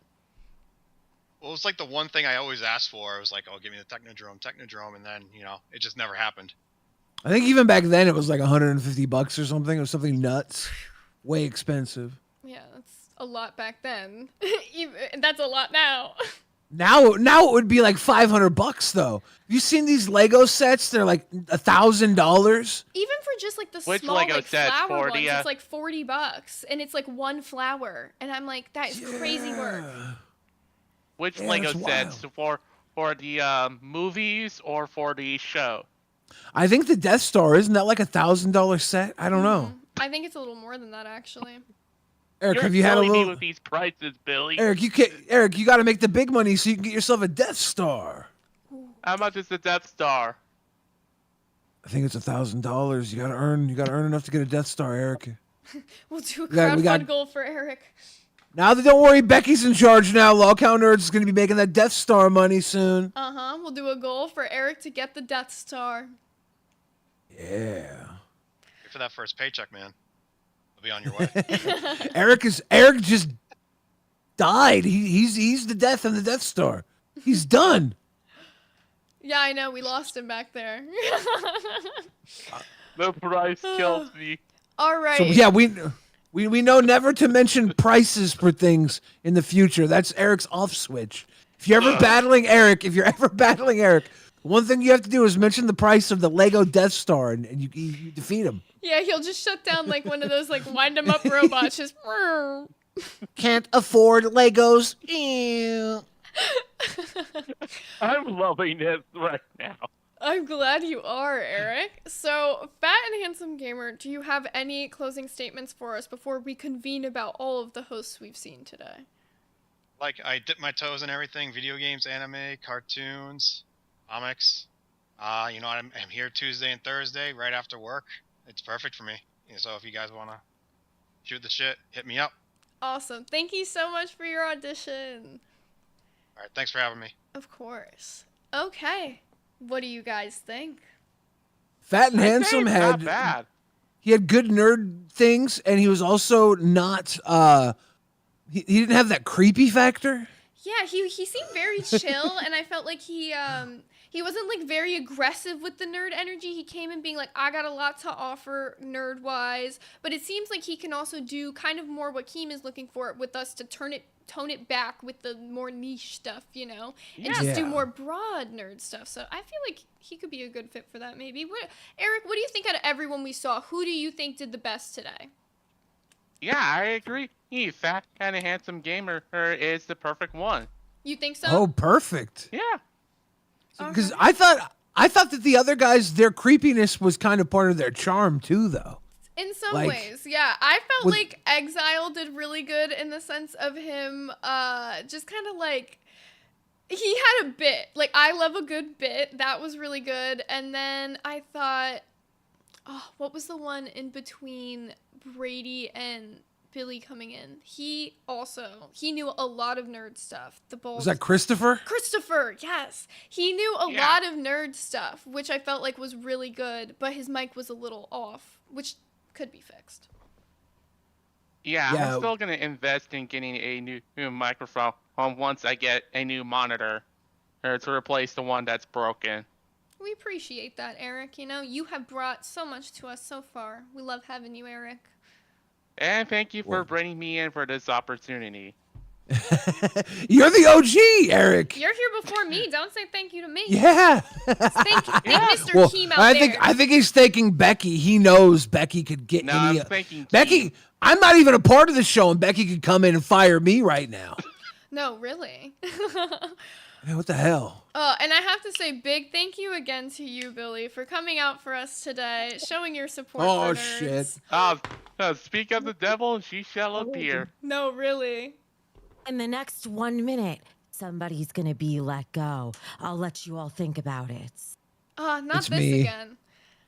Well, it was the one thing I always asked for. It was oh, give me the Technodrome, and then, it just never happened. I think even back then it was like $150 or something. It was something nuts. Way expensive. Yeah, that's a lot back then. That's a lot now. Now it would be like $500 though. Have you seen these Lego sets? They're like $1,000. Even for just the Which small Lego sets, flower 40, ones, it's $40, and it's one flower, and I'm like, that is crazy work. Which Yeah, Lego that's sets for the movies or for the show? I think the Death Star, isn't that like $1,000 set? I don't know. I think it's a little more than that, actually. Eric, You're have you had a killing me little? with these prices, Billy. Eric, you got to make the big money so you can get yourself a Death Star. How much is the Death Star? I think it's $1,000. You got to earn enough to get a Death Star, Eric. We'll do a We got- crowdfund goal for Eric. Now, don't worry, Becky's in charge now. Loghound Nerds is going to be making that Death Star money soon. We'll do a goal for Eric to get the Death Star. Yeah. Wait for that first paycheck, man. I'll be on your way. Eric just died. He's the death on the Death Star. He's done. Yeah, I know. We lost him back there. The price kills me. All right. So yeah, we know never to mention prices for things in the future. That's Eric's off switch. If you're ever battling Eric, one thing you have to do is mention the price of the Lego Death Star, and you defeat him. Yeah, he'll just shut down like one of those like wind 'em up robots. Just. Can't afford Legos. I'm loving this right now. I'm glad you are, Eric. So, Fat and Handsome Gamer, do you have any closing statements for us before we convene about all of the hosts we've seen today? Like, I dip my toes in everything: video games, anime, cartoons, comics. You know, I'm here Tuesday and Thursday right after work. It's perfect for me. So if you guys want to shoot the shit, hit me up. Awesome. Thank you so much for your audition. All right, thanks for having me. Of course. Okay. What do you guys think? Fat and Handsome not bad. He had good nerd things, and he was also not. He didn't have that creepy factor. Yeah, he seemed very chill, and I felt like he wasn't like very aggressive with the nerd energy. He came in being like, I got a lot to offer nerd wise, but it seems like he can also do kind of more what Keem is looking for with us to tone it back with the more niche stuff, you know, and just do more broad nerd stuff. So I feel like he could be a good fit for that maybe. Eric, what do you think out of everyone we saw? Who do you think did the best today? Yeah, I agree. Fat kind of handsome gamer is the perfect one. You think so? Oh, perfect. Yeah. Because I thought that the other guys, their creepiness was kind of part of their charm too, though. In some Like, ways, yeah. I felt with- like Exile did really good in the sense of him just kind of like, he had a bit. Like, I love a good bit. That was really good. And then I thought, oh, what was the one in between Brady and Billy coming in? He knew a lot of nerd stuff. The bald. Was that Christopher? Christopher, yes. He knew a lot of nerd stuff, which I felt like was really good, but his mic was a little off, which could be fixed. Yeah, I'm still going to invest in getting a new microphone once I get a new monitor to replace the one that's broken. We appreciate that, Eric. You know, you have brought so much to us so far. We love having you, Eric. And thank you for bringing me in for this opportunity. You're the OG, Eric. You're here before me. Don't say thank you to me. Yeah. Thank Mr. Keem out there. I think he's thanking Becky. He knows Becky could get I'm thanking Becky. I'm not even a part of the show, and Becky could come in and fire me right now. No, really. Man, what the hell? And I have to say big thank you again to you, Billy, for coming out for us today, showing your support for nerds. Shit. Speak of the devil, and she shall appear. No, really. In the next 1 minute, somebody's gonna be let go. I'll let you all think about it. Not It's this me. again.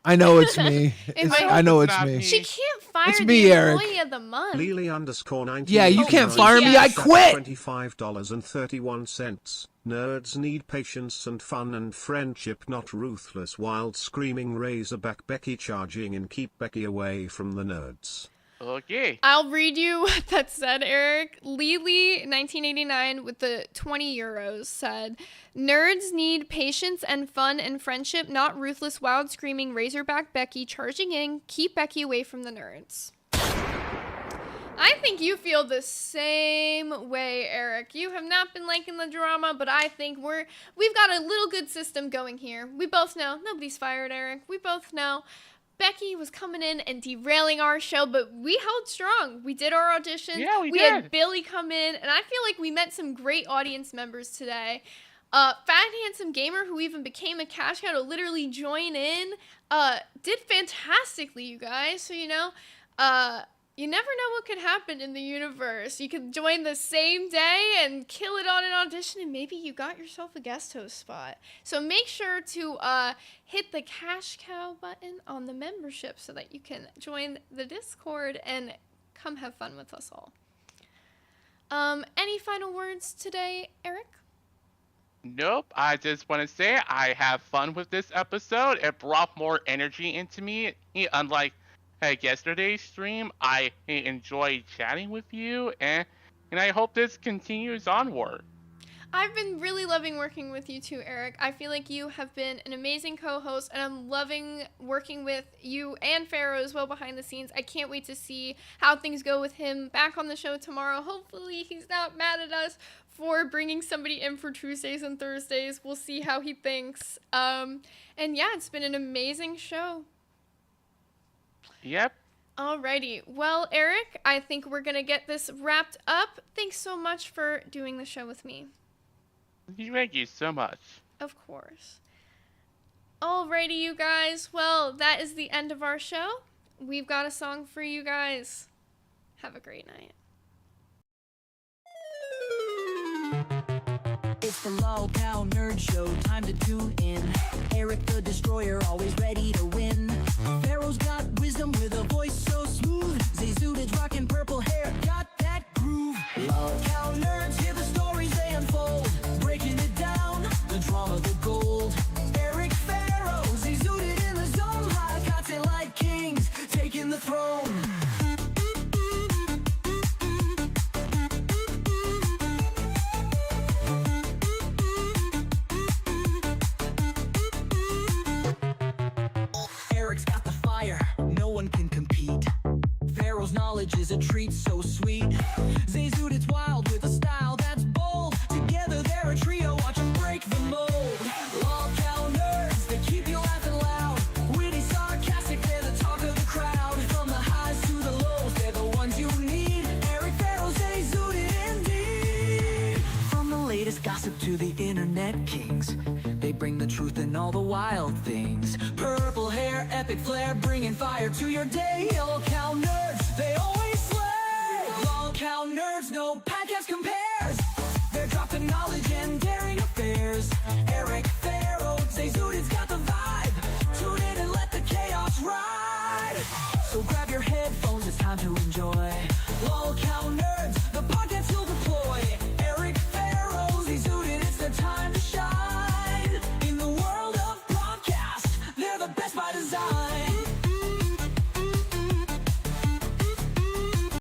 I know it's me. I know it's me. She can't fire It's the me, Eric. employee of the month. Lily_19. Yeah, you can't fire me. I quit. $25.31. Nerds need patience and fun and friendship, not ruthless wild screaming Razorback Becky charging in. Keep Becky away from the nerds. Okay. I'll read you what that said, Eric. Lily, 1989, with the 20 euros said, nerds need patience and fun and friendship, not ruthless, wild, screaming Razorback Becky charging in. Keep Becky away from the nerds. I think you feel the same way, Eric. You have not been liking the drama, but I think we've got a little good system going here. We both know nobody's fired, Eric. We both know Becky was coming in and derailing our show, but we held strong. We did our audition. Yeah, we had Billy come in, and I feel like we met some great audience members today. Fat Handsome Gamer, who even became a cash cow to literally join in, did fantastically, you guys. So, you know, you never know what could happen in the universe. You could join the same day and kill it on an audition, and maybe you got yourself a guest host spot. So make sure to hit the cash cow button on the membership so that you can join the Discord and come have fun with us all. Any final words today, Eric? Nope. I just want to say I have fun with this episode. It brought more energy into me. Unlike yesterday's stream, I enjoyed chatting with you, and I hope this continues onward. I've been really loving working with you too, Eric. I feel like you have been an amazing co-host, and I'm loving working with you and Pharaoh as well behind the scenes. I can't wait to see how things go with him back on the show tomorrow. Hopefully he's not mad at us for bringing somebody in for Tuesdays and Thursdays. We'll see how he thinks. And yeah, it's been an amazing show. Yep. Alrighty. Well, Eric, I think we're going to get this wrapped up. Thanks so much for doing the show with me. Thank you so much. Of course. Alrighty, you guys. Well, that is the end of our show. We've got a song for you guys. Have a great night. It's the Lol Cow Nerd Show, time to tune in. Eric the Destroyer, always ready to win. Pharaoh's got wisdom with a voice so smooth. Zayzudid's rockin' purple hair, got that groove. Lol Cow Nerds, hear the stories they unfold. Breaking it down, the drama, the gold. Eric Pharaoh, Zayzudid in the zone. High content like kings, taking the throne. Eric's got the fire, no one can compete. Pharaoh's knowledge is a treat so sweet. Zayzudid's wild with a style that's bold. Together they're a trio, watch them break the mold. Lol Cow Nerds, they keep you laughing loud. Witty, sarcastic, they're the talk of the crowd. From the highs to the lows, they're the ones you need. Eric Pharaoh, Zayzudid indeed. From the latest gossip to the internet kings, they bring the truth and all the wild things. Purple hair, epic flair, bringing fire to your day. Lol Cow Nerds, they always slay. Lol Cow Nerds, no podcast compares. They're dropping knowledge and daring affairs. Eric Pharaoh, Zayzudid's got the vibe. Tune in and let the chaos ride. So grab your headphones, it's time to enjoy.